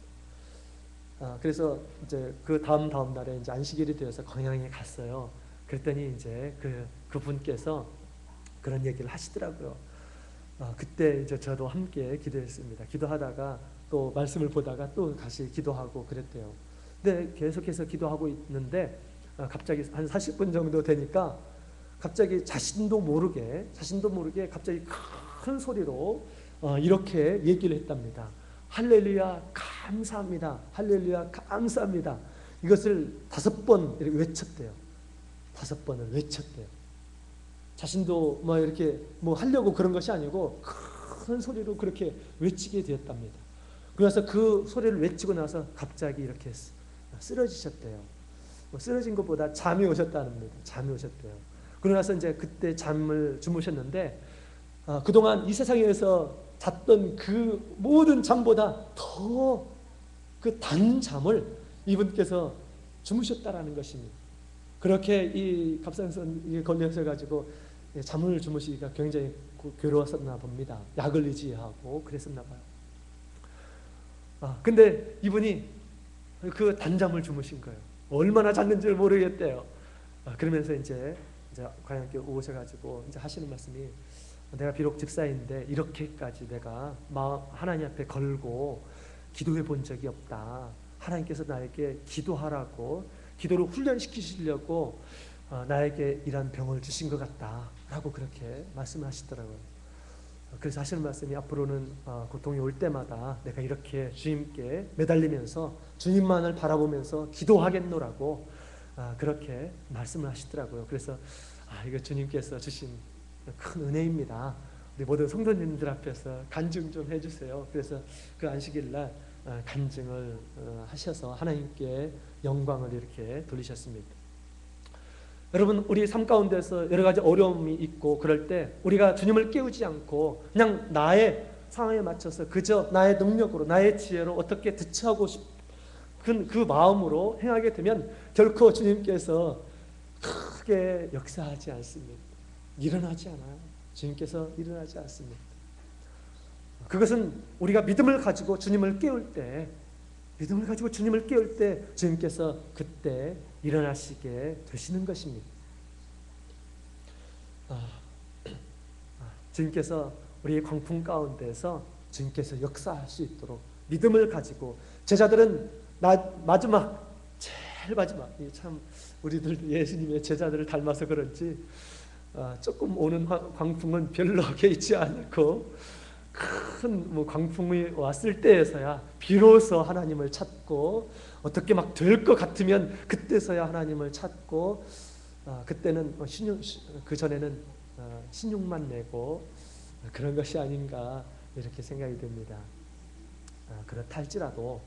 그래서 이제 그 다음 날에 이제 안식일이 되어서 광양에 갔어요. 그랬더니 이제 그분께서 그런 얘기를 하시더라고요. 그때 이제 저도 함께 기도했습니다. 기도하다가 또 말씀을 보다가 또 다시 기도하고 그랬대요. 근데 계속해서 기도하고 있는데 갑자기 한 40분 정도 되니까 갑자기 자신도 모르게 갑자기 큰 소리로 이렇게 얘기를 했답니다. 할렐루야 감사합니다. 할렐루야 감사합니다. 이것을 5번 이렇게 외쳤대요. 5번을 외쳤대요. 자신도 뭐 이렇게 뭐 하려고 그런 것이 아니고 큰 소리로 그렇게 외치게 되었답니다. 그래서 그 소리를 외치고 나서 갑자기 이렇게 쓰러지셨대요. 쓰러진 것보다 잠이 오셨다는 겁니다. 잠이 오셨대요. 그러고 나서 이제 그때 잠을 주무셨는데 그동안 이 세상에서 잤던 그 모든 잠보다 더 그 단 잠을 이분께서 주무셨다라는 것입니다. 그렇게 이 갑상선에 걸려서 가지고 잠을 주무시기가 굉장히 괴로웠었나 봅니다. 약을 의지하고 그랬었나 봐요. 근데 이분이 그 단잠을 주무신 거예요. 얼마나 잤는지를 모르겠대요. 그러면서 이제 광양교회 오셔가지고 이제 하시는 말씀이 내가 비록 집사인데 이렇게까지 내가 하나님 앞에 걸고 기도해 본 적이 없다. 하나님께서 나에게 기도하라고 기도를 훈련시키시려고 나에게 이런 병을 주신 것 같다 라고 그렇게 말씀하시더라고요. 그래서 하시는 말씀이 앞으로는 고통이 올 때마다 내가 이렇게 주님께 매달리면서 주님만을 바라보면서 기도하겠노라고 그렇게 말씀을 하시더라고요. 그래서 이거 주님께서 주신 큰 은혜입니다. 우리 모든 성도님들 앞에서 간증 좀 해주세요. 그래서 그 안식일 날 간증을 하셔서 하나님께 영광을 이렇게 돌리셨습니다. 여러분, 우리 삶 가운데서 여러 가지 어려움이 있고 그럴 때 우리가 주님을 깨우지 않고 그냥 나의 상황에 맞춰서 그저 나의 능력으로 나의 지혜로 어떻게 대처하고 그 마음으로 행하게 되면 결코 주님께서 크게 역사하지 않습니다. 일어나지 않아요. 주님께서 일어나지 않습니다. 그것은 우리가 믿음을 가지고 주님을 깨울 때 주님께서 그때 일어나시게 되시는 것입니다. 주님께서 우리의 광풍 가운데서 주님께서 역사할 수 있도록 믿음을 가지고 제자들은 제일 마지막 참 우리들 예수님의 제자들을 닮아서 그런지 조금 오는 광풍은 별로 개의치 않고 큰 광풍이 왔을 때에서야 비로소 하나님을 찾고 어떻게 막 될 것 같으면 그때서야 하나님을 찾고 그때는 그 전에는 신용만 내고 그런 것이 아닌가 이렇게 생각이 됩니다. 그렇다 할지라도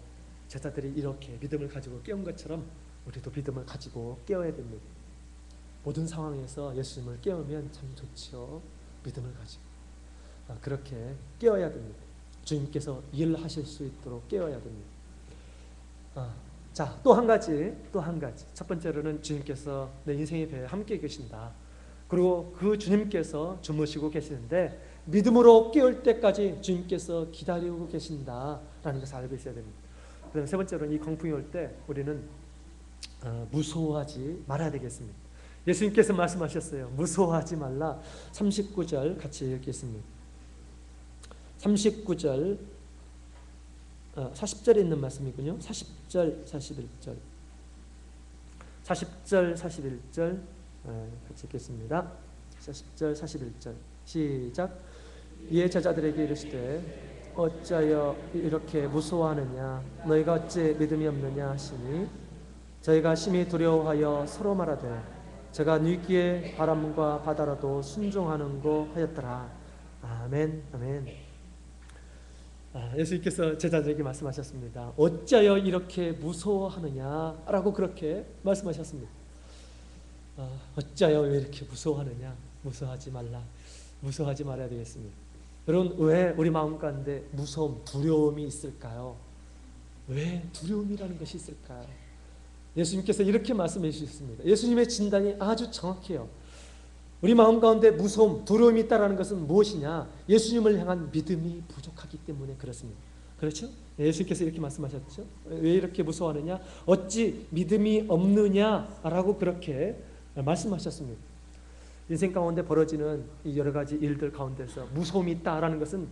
제자들이 이렇게 믿음을 가지고 깨운 것처럼 우리도 믿음을 가지고 깨어야 됩니다. 모든 상황에서 예수님을 깨우면 참 좋죠. 믿음을 가지고 그렇게 깨어야 됩니다. 주님께서 일하실 수 있도록 깨어야 됩니다. 자, 또 한 가지. 첫 번째로는 주님께서 내 인생의 배에 함께 계신다. 그리고 그 주님께서 주무시고 계시는데 믿음으로 깨울 때까지 주님께서 기다리고 계신다라는 것을 알고 있어야 됩니다. 그다음에 세 번째로는 이 광풍이 올 때 우리는 무서워하지 말아야 되겠습니다. 예수님께서 말씀하셨어요. 무서워하지 말라. 39절 같이 읽겠습니다. 39절 40절에 있는 말씀이군요. 40절 41절 40절 41절 같이 읽겠습니다. 40절 41절 시작. 이에 제자들에게 이르시되 어찌하여 이렇게 무서워하느냐 너희가 어찌 믿음이 없느냐 하시니 저희가 심히 두려워하여 서로 말하되 제가 뉘기에 바람과 바다라도 순종하는고 하였더라. 아멘. 아멘. 예수님께서 제자들에게 말씀하셨습니다. 어찌하여 이렇게 무서워하느냐라고 그렇게 말씀하셨습니다. 어찌하여 왜 이렇게 무서워하느냐? 무서워하지 말라. 무서워하지 말아야 되겠습니다. 여러분, 왜 우리 마음 가운데 무서움, 두려움이 있을까요? 왜 두려움이라는 것이 있을까요? 예수님께서 이렇게 말씀해 주셨습니다. 예수님의 진단이 아주 정확해요. 우리 마음 가운데 무서움, 두려움이 있다는 것은 무엇이냐? 예수님을 향한 믿음이 부족하기 때문에 그렇습니다. 그렇죠? 예수님께서 이렇게 말씀하셨죠. 왜 이렇게 무서워하느냐? 어찌 믿음이 없느냐라고 그렇게 말씀하셨습니다. 인생 가운데 벌어지는 이 여러 가지 일들 가운데서 무서움이 있다라는 것은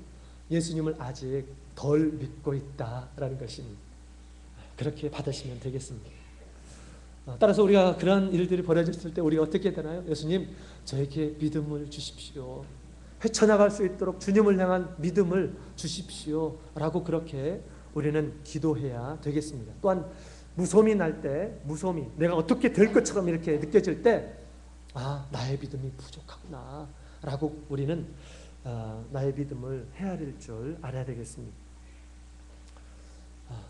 예수님을 아직 덜 믿고 있다라는 것입니다. 그렇게 받으시면 되겠습니다. 따라서 우리가 그러한 일들이 벌어졌을 때 우리가 어떻게 되나요? 예수님, 저에게 믿음을 주십시오. 헤쳐나갈 수 있도록 주님을 향한 믿음을 주십시오. 라고 그렇게 우리는 기도해야 되겠습니다. 또한 무서움이 날 때, 내가 어떻게 될 것처럼 이렇게 느껴질 때, 나의 믿음이 부족하구나. 라고 우리는 나의 믿음을 헤아릴 줄 알아야 되겠습니다.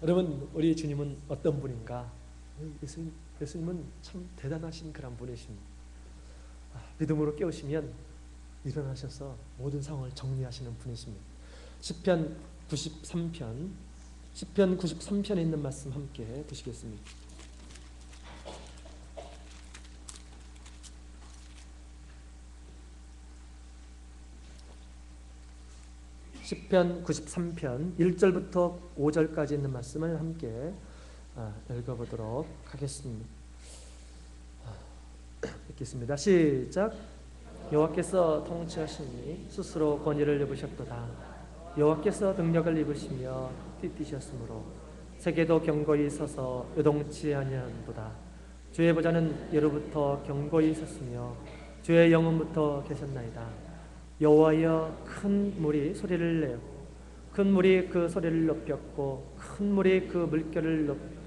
여러분, 우리 주님은 어떤 분인가? 예수님은 참 대단하신 그런 분이십니다. 믿음으로 깨우시면 일어나셔서 모든 상황을 정리하시는 분이십니다. 시편 93편에 있는 말씀 함께 보시겠습니다. 시편 93편 1절부터 5절까지 있는 말씀을 함께 읽어보도록 하겠습니다. 읽겠습니다. 시작. 여호와께서 통치하시니 스스로 권위를 입으셨도다. 여호와께서 능력을 입으시며 띠띠셨으므로 세계도 경고히 서서 요동치 아니하는도다. 주의 보좌는 예로부터 경고히 섰으며 주의 영원부터 계셨나이다. 여호와여, 큰 물이 소리를 내어 큰 물이 그 소리를 높였고 큰 물이 그 물결을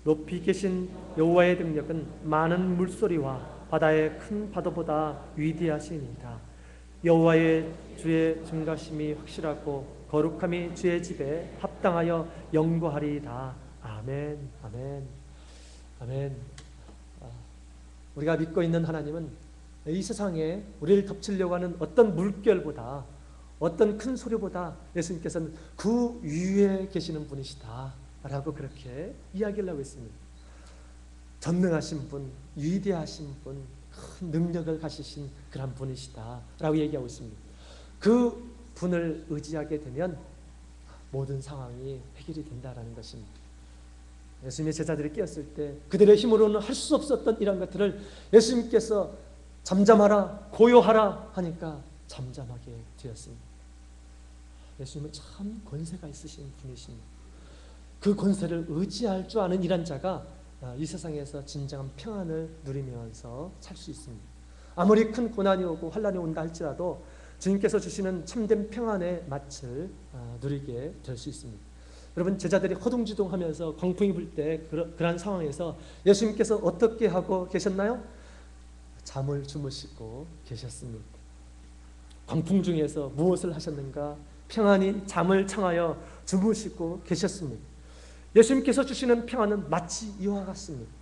높이 계신 여호와의 능력은 많은 물소리와 바다의 큰 파도보다 위대하시니이다. 여호와의 주의 증가심이 확실하고 거룩함이 주의 집에 합당하여 영구하리이다. 아멘. 아멘. 아멘. 우리가 믿고 있는 하나님은 이 세상에 우리를 덮치려고 하는 어떤 물결보다 어떤 큰 소리보다 예수님께서는 그 위에 계시는 분이시다 라고 그렇게 이야기를 하고 있습니다. 전능하신 분, 위대하신 분, 큰 능력을 가지신 그런 분이시다 라고 얘기하고 있습니다. 그 분을 의지하게 되면 모든 상황이 해결이 된다라는 것입니다. 예수님의 제자들이 깨었을 때 그들의 힘으로는 할 수 없었던 이런 것들을 예수님께서 잠잠하라, 고요하라 하니까 잠잠하게 되었습니다. 예수님은 참 권세가 있으신 분이십니다. 그 권세를 의지할 줄 아는 이런 자가 이 세상에서 진정한 평안을 누리면서 살 수 있습니다. 아무리 큰 고난이 오고 환난이 온다 할지라도 주님께서 주시는 참된 평안의 맛을 누리게 될 수 있습니다. 여러분, 제자들이 허둥지둥하면서 광풍이 불 때 그러한 상황에서 예수님께서 어떻게 하고 계셨나요? 잠을 주무시고 계셨습니다. 광풍 중에서 무엇을 하셨는가? 평안히 잠을 청하여 주무시고 계셨습니다. 예수님께서 주시는 평안은 마치 이와 같습니다.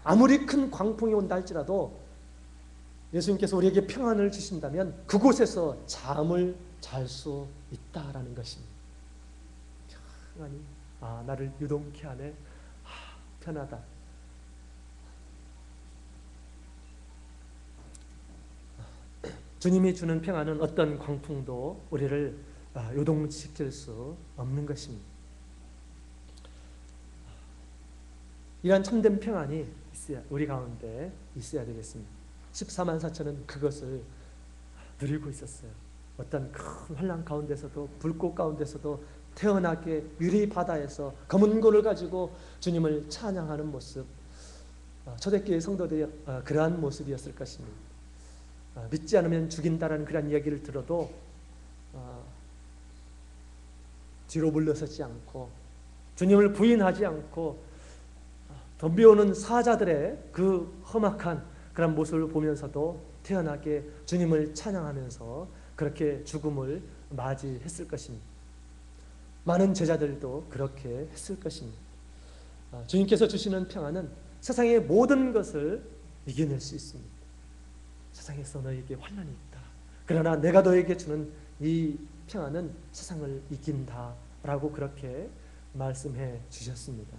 아무리 큰 광풍이 온다 할지라도 예수님께서 우리에게 평안을 주신다면 그곳에서 잠을 잘 수 있다라는 것입니다. 평안히 나를 유동케 하네. 편하다. 주님이 주는 평안은 어떤 광풍도 우리를 요동시킬 수 없는 것입니다. 이러한 참된 평안이 우리 가운데 있어야 되겠습니다. 14만 4천은 그것을 누리고 있었어요. 어떤 큰 환난 가운데서도 불꽃 가운데서도 태연하게 유리 바다에서 검은 고를 가지고 주님을 찬양하는 모습, 초대교회 성도들이 그러한 모습이었을 것입니다. 믿지 않으면 죽인다라는 그런 이야기를 들어도 뒤로 물러서지 않고 주님을 부인하지 않고 덤벼오는 사자들의 그 험악한 그런 모습을 보면서도 태연하게 주님을 찬양하면서 그렇게 죽음을 맞이했을 것입니다. 많은 제자들도 그렇게 했을 것입니다. 주님께서 주시는 평안은 세상의 모든 것을 이겨낼 수 있습니다. 세상에서 너에게 환난이 있다. 그러나 내가 너에게 주는 이 평안은 세상을 이긴다 라고 그렇게 말씀해 주셨습니다.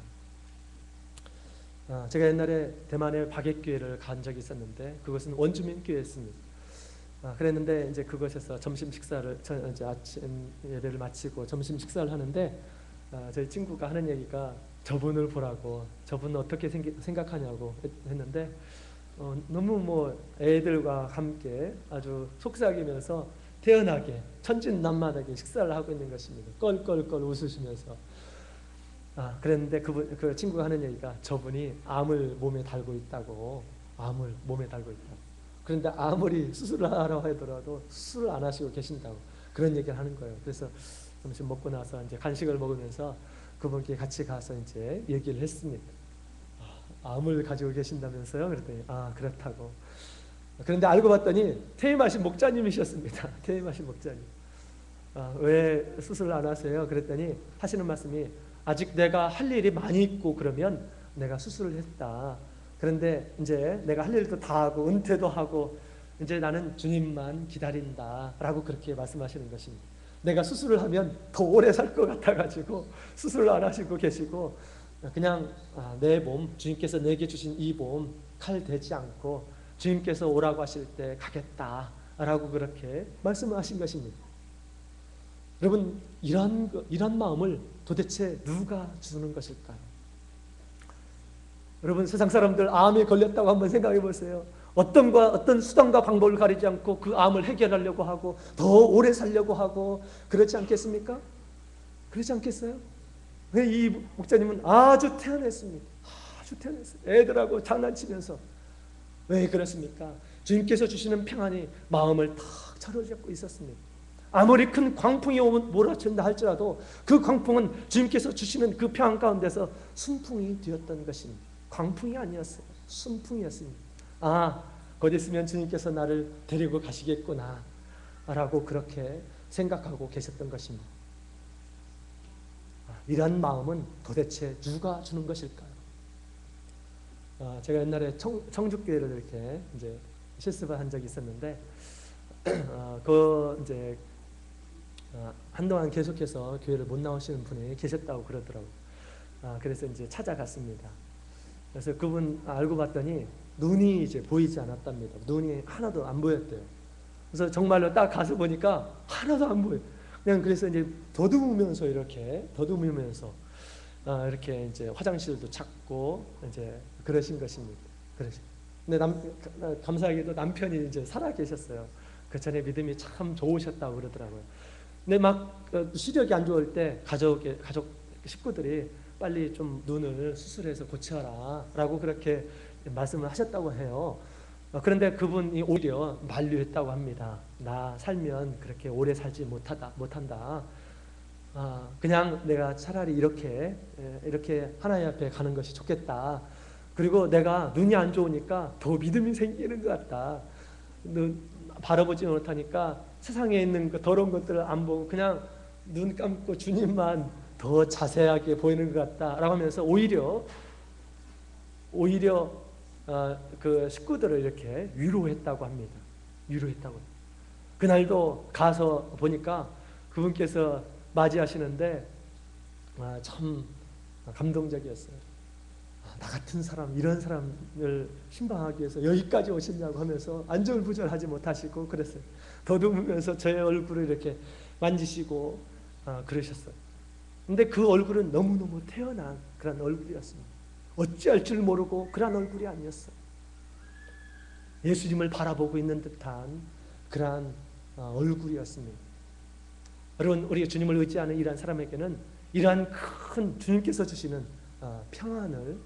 제가 옛날에 대만의 박예교회를 간 적이 있었는데 그것은 원주민 교회였습니다. 그랬는데 이제 그것에서 점심 식사를 이제 아침 예배를 마치고 점심 식사를 하는데 저희 친구가 하는 얘기가 저분을 보라고, 저분은 어떻게 생각하냐고 했는데 너무 애들과 함께 아주 속삭이면서 태연하게 천진난만하게 식사를 하고 있는 것입니다. 껄껄껄 웃으시면서. 그랬는데 그 친구가 하는 얘기가 저분이 암을 몸에 달고 있다고. 암을 몸에 달고 있다고. 그런데 아무리 수술을 하라고 하더라도 수술을 안 하시고 계신다고 그런 얘기를 하는 거예요. 그래서 점심 먹고 나서 이제 간식을 먹으면서 그분께 같이 가서 이제 얘기를 했습니다. 암을 가지고 계신다면서요? 그랬더니 그렇다고. 그런데 알고 봤더니 퇴임하신 목자님이셨습니다. 퇴임하신 목자님. 왜 수술을 안 하세요? 그랬더니 하시는 말씀이 아직 내가 할 일이 많이 있고 그러면 내가 수술을 했다. 그런데 이제 내가 할 일도 다 하고 은퇴도 하고 이제 나는 주님만 기다린다 라고 그렇게 말씀하시는 것입니다. 내가 수술을 하면 더 오래 살 것 같아가지고 수술을 안 하시고 계시고 그냥 내 몸, 주님께서 내게 주신 이 몸 칼 대지 않고 주님께서 오라고 하실 때 가겠다 라고 그렇게 말씀하신 것입니다. 여러분, 이런 마음을 도대체 누가 주는 것일까요? 여러분, 세상 사람들 암에 걸렸다고 한번 생각해 보세요. 어떤 수단과 방법을 가리지 않고 그 암을 해결하려고 하고 더 오래 살려고 하고 그렇지 않겠습니까? 그렇지 않겠어요? 이 목사님은 아주 태연했습니다. 아주 태연했어요. 애들하고 장난치면서. 왜 그렇습니까? 주님께서 주시는 평안이 마음을 탁 사로잡고 있었습니다. 아무리 큰 광풍이 몰아친다 할지라도 그 광풍은 주님께서 주시는 그 평안 가운데서 순풍이 되었던 것입니다. 광풍이 아니었어요. 순풍이었습니다. 곧 있으면 주님께서 나를 데리고 가시겠구나 라고 그렇게 생각하고 계셨던 것입니다. 이런 마음은 도대체 누가 주는 것일까요? 제가 옛날에 청주교회를 이렇게 이제 실습을 한 적이 있었는데 그 이제 한동안 계속해서 교회를 못 나오시는 분이 계셨다고 그러더라고요. 그래서 이제 찾아갔습니다. 그래서 그분 알고 봤더니 눈이 이제 보이지 않았답니다. 눈이 하나도 안 보였대요. 그래서 정말로 딱 가서 보니까 하나도 안 보여요. 그냥 그래서 이제 더듬으면서 이렇게 이제 화장실도 찾고 이제 그러신 것입니다. 근데 감사하게도 남편이 이제 살아 계셨어요. 그 전에 믿음이 참 좋으셨다고 그러더라고요. 근데 막 시력이 안 좋을 때 가족 식구들이 빨리 좀 눈을 수술해서 고쳐라 라고 그렇게 말씀을 하셨다고 해요. 그런데 그분이 오히려 만류했다고 합니다. 나 살면 그렇게 오래 살지 못한다. 그냥 내가 차라리 이렇게 하나님 앞에 가는 것이 좋겠다. 그리고 내가 눈이 안 좋으니까 더 믿음이 생기는 것 같다. 바라보지 못하니까 세상에 있는 그 더러운 것들을 안 보고 그냥 눈 감고 주님만 더 자세하게 보이는 것 같다라고 하면서 오히려 그 식구들을 이렇게 위로했다고 합니다. 위로했다고. 그날도 가서 보니까 그분께서 맞이하시는데 참 감동적이었어요. 나 같은 사람, 이런 사람을 신방하기 위해서 여기까지 오셨냐고 하면서 안절부절하지 못하시고 그랬어요. 더듬으면서 제 얼굴을 이렇게 만지시고 그러셨어요. 근데 그 얼굴은 너무너무 태어난 그런 얼굴이었습니다. 어찌할 줄 모르고 그런 얼굴이 아니었어요. 예수님을 바라보고 있는 듯한 그런 얼굴이었습니다. 여러분, 우리 주님을 의지하는 이러한 사람에게는 이러한 큰 주님께서 주시는 평안을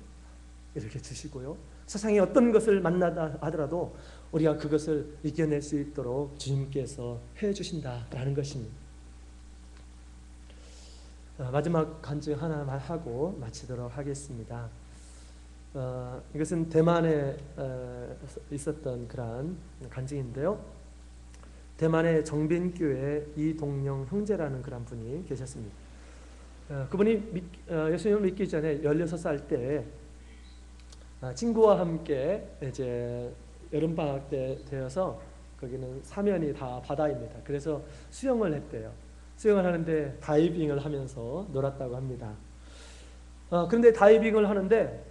이렇게 주시고요. 세상에 어떤 것을 만나다 하더라도 우리가 그것을 이겨낼 수 있도록 주님께서 해주신다라는 것입니다. 마지막 간증 하나만 하고 마치도록 하겠습니다. 이것은 대만에 있었던 그런 간증인데요. 대만의 정빈교회 이동영 형제라는 그런 분이 계셨습니다. 그분이 예수님을 믿기 전에 16살 때 친구와 함께 이제 여름방학 때 되어서 거기는 사면이 다 바다입니다. 그래서 수영을 했대요. 수영을 하는데 다이빙을 하면서 놀았다고 합니다. 그런데 다이빙을 하는데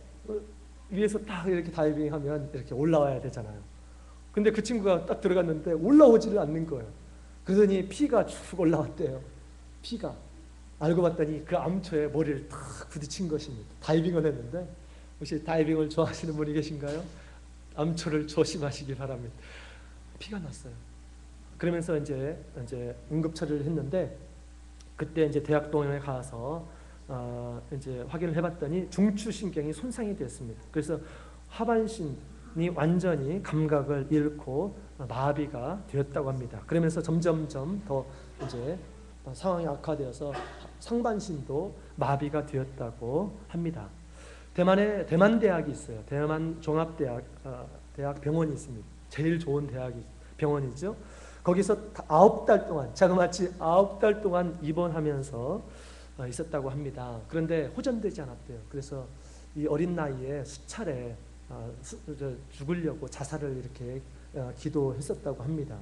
위에서 딱 이렇게 다이빙하면 이렇게 올라와야 되잖아요. 근데 그 친구가 딱 들어갔는데 올라오지를 않는 거예요. 그러더니 피가 쭉 올라왔대요. 피가. 알고 봤더니 그 암초에 머리를 탁 부딪힌 것입니다. 다이빙을 했는데, 혹시 다이빙을 좋아하시는 분이 계신가요? 암초를 조심하시기 바랍니다. 피가 났어요. 그러면서 이제 응급처리를 했는데, 그때 이제 대학병원에 가서 이제 확인을 해봤더니 중추신경이 손상이 됐습니다. 그래서 하반신이 완전히 감각을 잃고 마비가 되었다고 합니다. 그러면서 점점점 더 이제 상황이 악화되어서 상반신도 마비가 되었다고 합니다. 대만에 대만대학이 있어요. 대만 종합대학 대학병원이 있습니다. 제일 좋은 병원이죠. 거기서 9달 동안, 자그마치 9달 동안 입원하면서 있었다고 합니다. 그런데 호전되지 않았대요. 그래서 이 어린 나이에 수차례 죽으려고 자살을 이렇게 기도했었다고 합니다.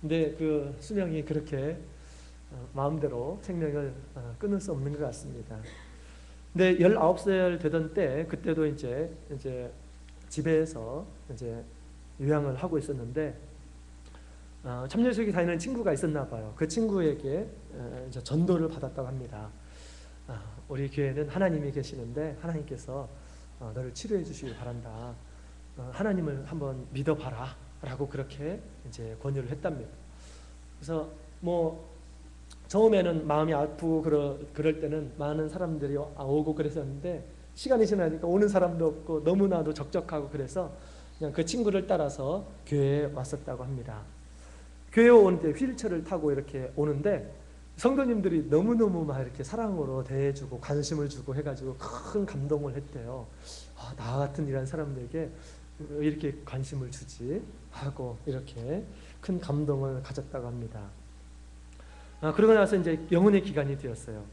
근데 그 수명이 그렇게 마음대로 생명을 끊을 수 없는 것 같습니다. 근데 19살 되던 때, 그때도 이제 집에서 이제 요양을 하고 있었는데, 참여수기 다니는 친구가 있었나 봐요. 그 친구에게 이제 전도를 받았다고 합니다. 우리 교회는 하나님이 계시는데 하나님께서 너를 치료해 주시기 바란다. 하나님을 한번 믿어봐라 라고 그렇게 이제 권유를 했답니다. 그래서 뭐 처음에는 마음이 아프고 그럴 때는 많은 사람들이 오고 그랬었는데, 시간이 지나니까 오는 사람도 없고 너무나도 적적하고 그래서 그냥 그 친구를 따라서 교회에 왔었다고 합니다. 교회에 오는데 휠체어를 타고 이렇게 오는데 성도님들이 너무너무 막 이렇게 사랑으로 대해주고 관심을 주고 해가지고 큰 감동을 했대요. 나 같은 이런 사람들에게 이렇게 관심을 주지 하고 이렇게 큰 감동을 가졌다고 합니다. 그러고 나서 이제 영혼의 기간이 되었어요.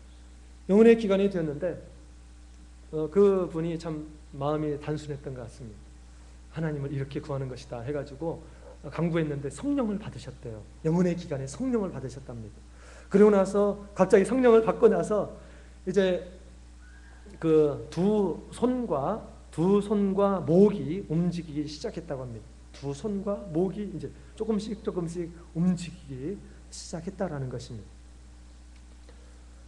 영혼의 기간이 되었는데 그 분이 참 마음이 단순했던 것 같습니다. 하나님을 이렇게 구하는 것이다 해가지고 강구했는데 성령을 받으셨대요. 영혼의 기간에 성령을 받으셨답니다. 그리고 나서 갑자기 성령을 받고 나서 이제 그 두 손과 목이 움직이기 시작했다고 합니다. 두 손과 목이 이제 조금씩 움직이기 시작했다라는 것입니다.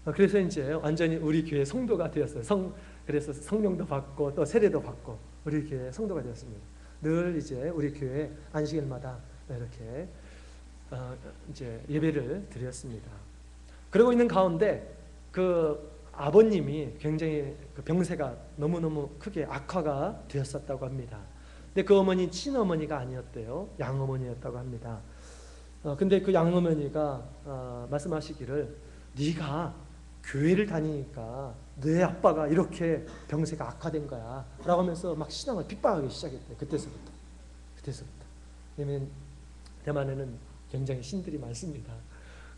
그래서 이제 완전히 우리 교회 성도가 되었어요. 그래서 성령도 받고 또 세례도 받고 우리 교회 성도가 되었습니다. 늘 이제 우리 교회 안식일마다 이렇게 이제 예배를 드렸습니다. 그러고 있는 가운데 그 아버님이 굉장히 그 병세가 너무너무 크게 악화가 되었었다고 합니다. 근데 그 어머니 친어머니가 아니었대요. 양어머니였다고 합니다. 근데 그 양어머니가 말씀하시기를 네가 교회를 다니니까 내 아빠가 이렇게 병세가 악화된 거야 라고 하면서 막 신앙을 핍박하기 시작했대요. 그때서부터. 왜냐면 대만에는 굉장히 신들이 많습니다.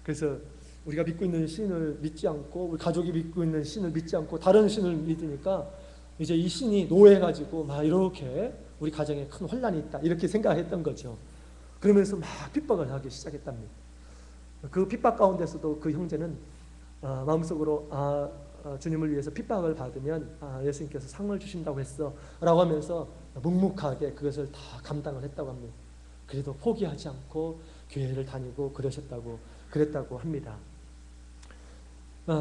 그래서 우리가 믿고 있는 신을 믿지 않고 우리 가족이 믿고 있는 신을 믿지 않고 다른 신을 믿으니까 이제 이 신이 노예해가지고 막 이렇게 우리 가정에 큰 혼란이 있다 이렇게 생각했던 거죠. 그러면서 막 핍박을 하기 시작했답니다. 그 핍박 가운데서도 그 형제는 마음속으로 주님을 위해서 핍박을 받으면 예수님께서 상을 주신다고 했어 라고 하면서 묵묵하게 그것을 다 감당을 했다고 합니다. 그래도 포기하지 않고 교회를 다니고 그랬다고 합니다.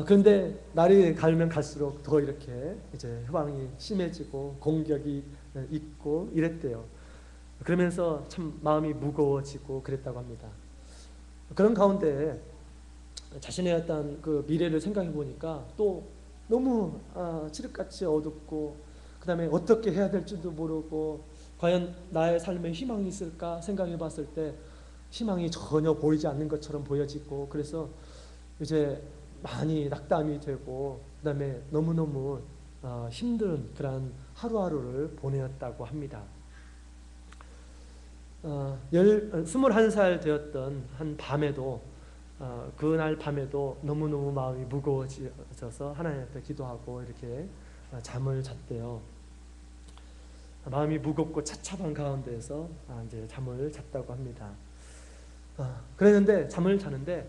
그런데 날이 가면 갈수록 더 이렇게 이제 회방이 심해지고 공격이 있고 이랬대요. 그러면서 참 마음이 무거워지고 그랬다고 합니다. 그런 가운데 자신의 어떤 그 미래를 생각해 보니까 또 너무 칠흑같이 어둡고 그 다음에 어떻게 해야 될지도 모르고 과연 나의 삶에 희망이 있을까 생각해 봤을 때 희망이 전혀 보이지 않는 것처럼 보여지고 그래서 이제 많이 낙담이 되고 그 다음에 너무너무 힘든 그런 하루하루를 보내었다고 합니다. 21살 되었던 한 밤에도 그날 밤에도 너무너무 마음이 무거워져서 하나님한테 기도하고 이렇게 잠을 잤대요. 마음이 무겁고 차차한 가운데에서 이제 잠을 잤다고 합니다. 그랬는데 잠을 자는데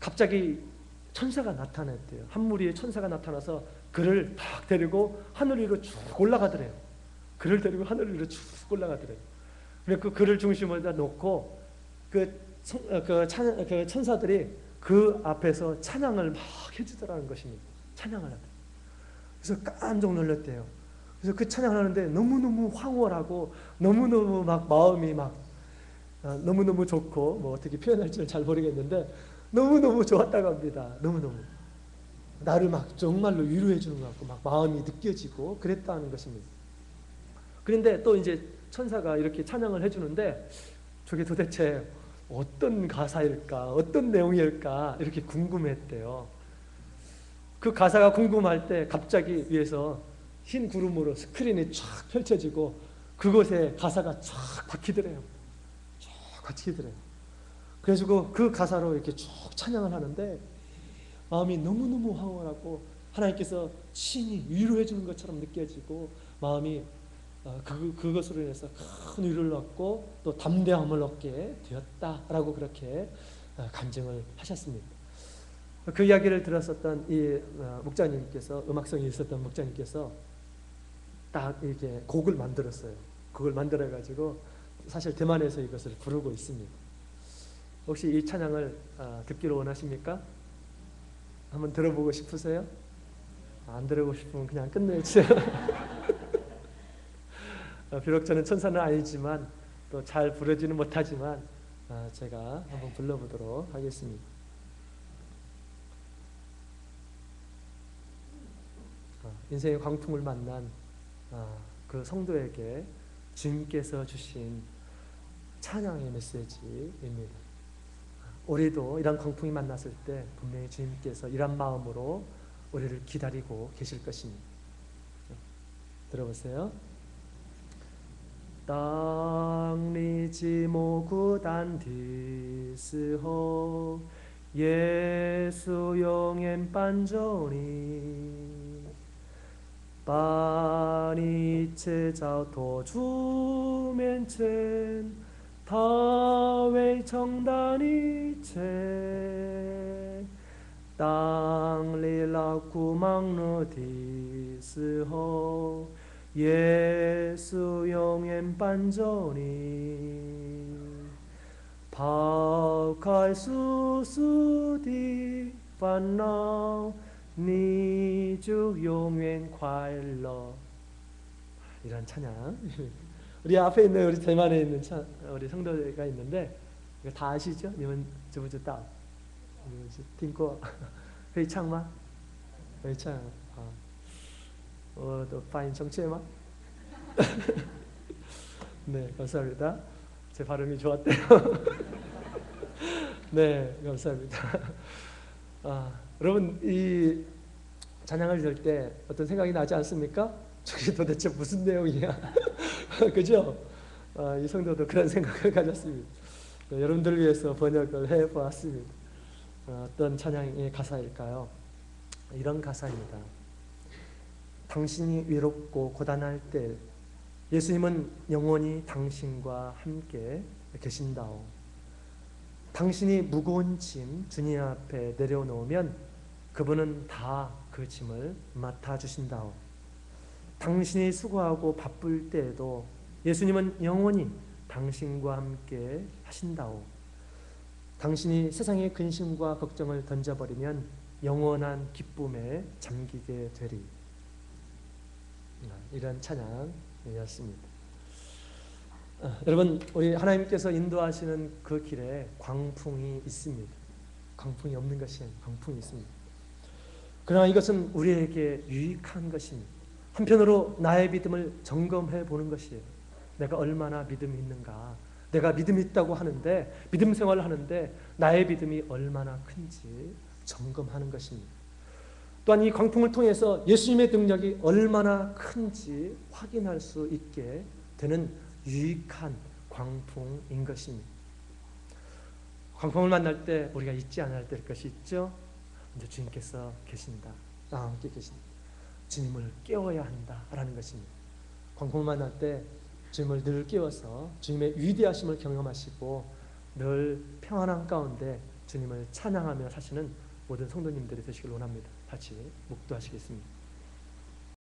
갑자기 천사가 나타났대요. 한 무리의 천사가 나타나서 그를 딱 데리고 하늘 위로 쭉 올라가더래요. 그를 데리고 하늘 위로 쭉 올라가더래요. 그래서 그 그를 중심에다 놓고 그 천사들이 그 앞에서 찬양을 막 해주더라는 것입니다. 찬양을 하더래요. 그래서 깜짝 놀랐대요. 그래서 그 찬양을 하는데 너무너무 황홀하고 너무너무 막 마음이 막 너무너무 좋고 뭐 어떻게 표현할지는 잘 모르겠는데 너무너무 좋았다고 합니다. 너무너무 나를 막 정말로 위로해 주는 것 같고 막 마음이 느껴지고 그랬다는 것입니다. 그런데 또 이제 천사가 이렇게 찬양을 해주는데 저게 도대체 어떤 가사일까 어떤 내용일까 이렇게 궁금했대요. 그 가사가 궁금할 때 갑자기 위에서 흰 구름으로 스크린이 쫙 펼쳐지고 그곳에 가사가 쫙 박히더래요. 쫙 박히더래요. 그래가지고 그 가사로 이렇게 쭉 찬양을 하는데 마음이 너무너무 황홀하고 하나님께서 친히 위로해 주는 것처럼 느껴지고 마음이 그것으로 인해서 큰 위로를 얻고 또 담대함을 얻게 되었다라고 그렇게 간증을 하셨습니다. 그 이야기를 들었었던 이 목자님께서 음악성이 있었던 목자님께서 딱 이렇게 곡을 만들었어요. 곡을 만들어 가지고 사실 대만에서 이것을 부르고 있습니다. 혹시 이 찬양을 듣기를 원하십니까? 한번 들어보고 싶으세요? 안 들어보고 싶으면 그냥 끝내주세요. 비록 저는 천사는 아니지만 또 잘 부르지는 못하지만 제가 한번 불러보도록 하겠습니다. 인생의 광풍을 만난 그 성도에게 주님께서 주신 찬양의 메시지입니다. 우리도 이런 광풍이 만났을 때 분명히 주님께서 이런 마음으로 우리를 기다리고 계실 것입니다. 들어보세요. 땅리지 모구단 디스호 예수 용엔 반전이 빠니체 자토 주면첸 다웨이 청단이 체 땅리라 구망르 디스호 예수 용엔 반전이 바칼 수수디 반나우 니주 용엔 과일러. 이런 찬양. 우리 앞에 있는 우리 대만에 있는 우리 성도가 있는데 이거 다 아시죠? 님은 저부터 딱听过 会唱吗？会唱啊。我的发音正确吗？ 네, 감사합니다. 제 발음이 좋았대요. 네, 감사합니다. 여러분 이 찬양을 들 때 어떤 생각이 나지 않습니까? 저게 도대체 무슨 내용이야? 그죠? 이 성도도 그런 생각을 가졌습니다. 여러분들을 위해서 번역을 해보았습니다. 어떤 찬양의 가사일까요? 이런 가사입니다. 당신이 외롭고 고단할 때 예수님은 영원히 당신과 함께 계신다오. 당신이 무거운 짐 주님 앞에 내려놓으면 그분은 다 그 짐을 맡아주신다오. 당신이 수고하고 바쁠 때에도 예수님은 영원히 당신과 함께 하신다오. 당신이 세상의 근심과 걱정을 던져버리면 영원한 기쁨에 잠기게 되리. 이런 찬양이었습니다. 여러분 우리 하나님께서 인도하시는 그 길에 광풍이 있습니다. 광풍이 없는 것이 아니라 광풍이 있습니다. 그러나 이것은 우리에게 유익한 것입니다. 한편으로 나의 믿음을 점검해 보는 것이에요. 내가 얼마나 믿음이 있는가. 내가 믿음이 있다고 하는데 믿음 생활을 하는데 나의 믿음이 얼마나 큰지 점검하는 것입니다. 또한 이 광풍을 통해서 예수님의 능력이 얼마나 큰지 확인할 수 있게 되는 유익한 광풍인 것입니다. 광풍을 만날 때 우리가 잊지 않아야 될 것이 있죠. 이제 주님께서 계신다. 나와 함께 계신다. 주님을 깨워야 한다라는 것입니다. 광풍을 만날 때 주님을 늘 깨워서 주님의 위대하심을 경험하시고 늘 평안한 가운데 주님을 찬양하며 사시는 모든 성도님들이 되시길 원합니다. 같이 묵도하시겠습니다.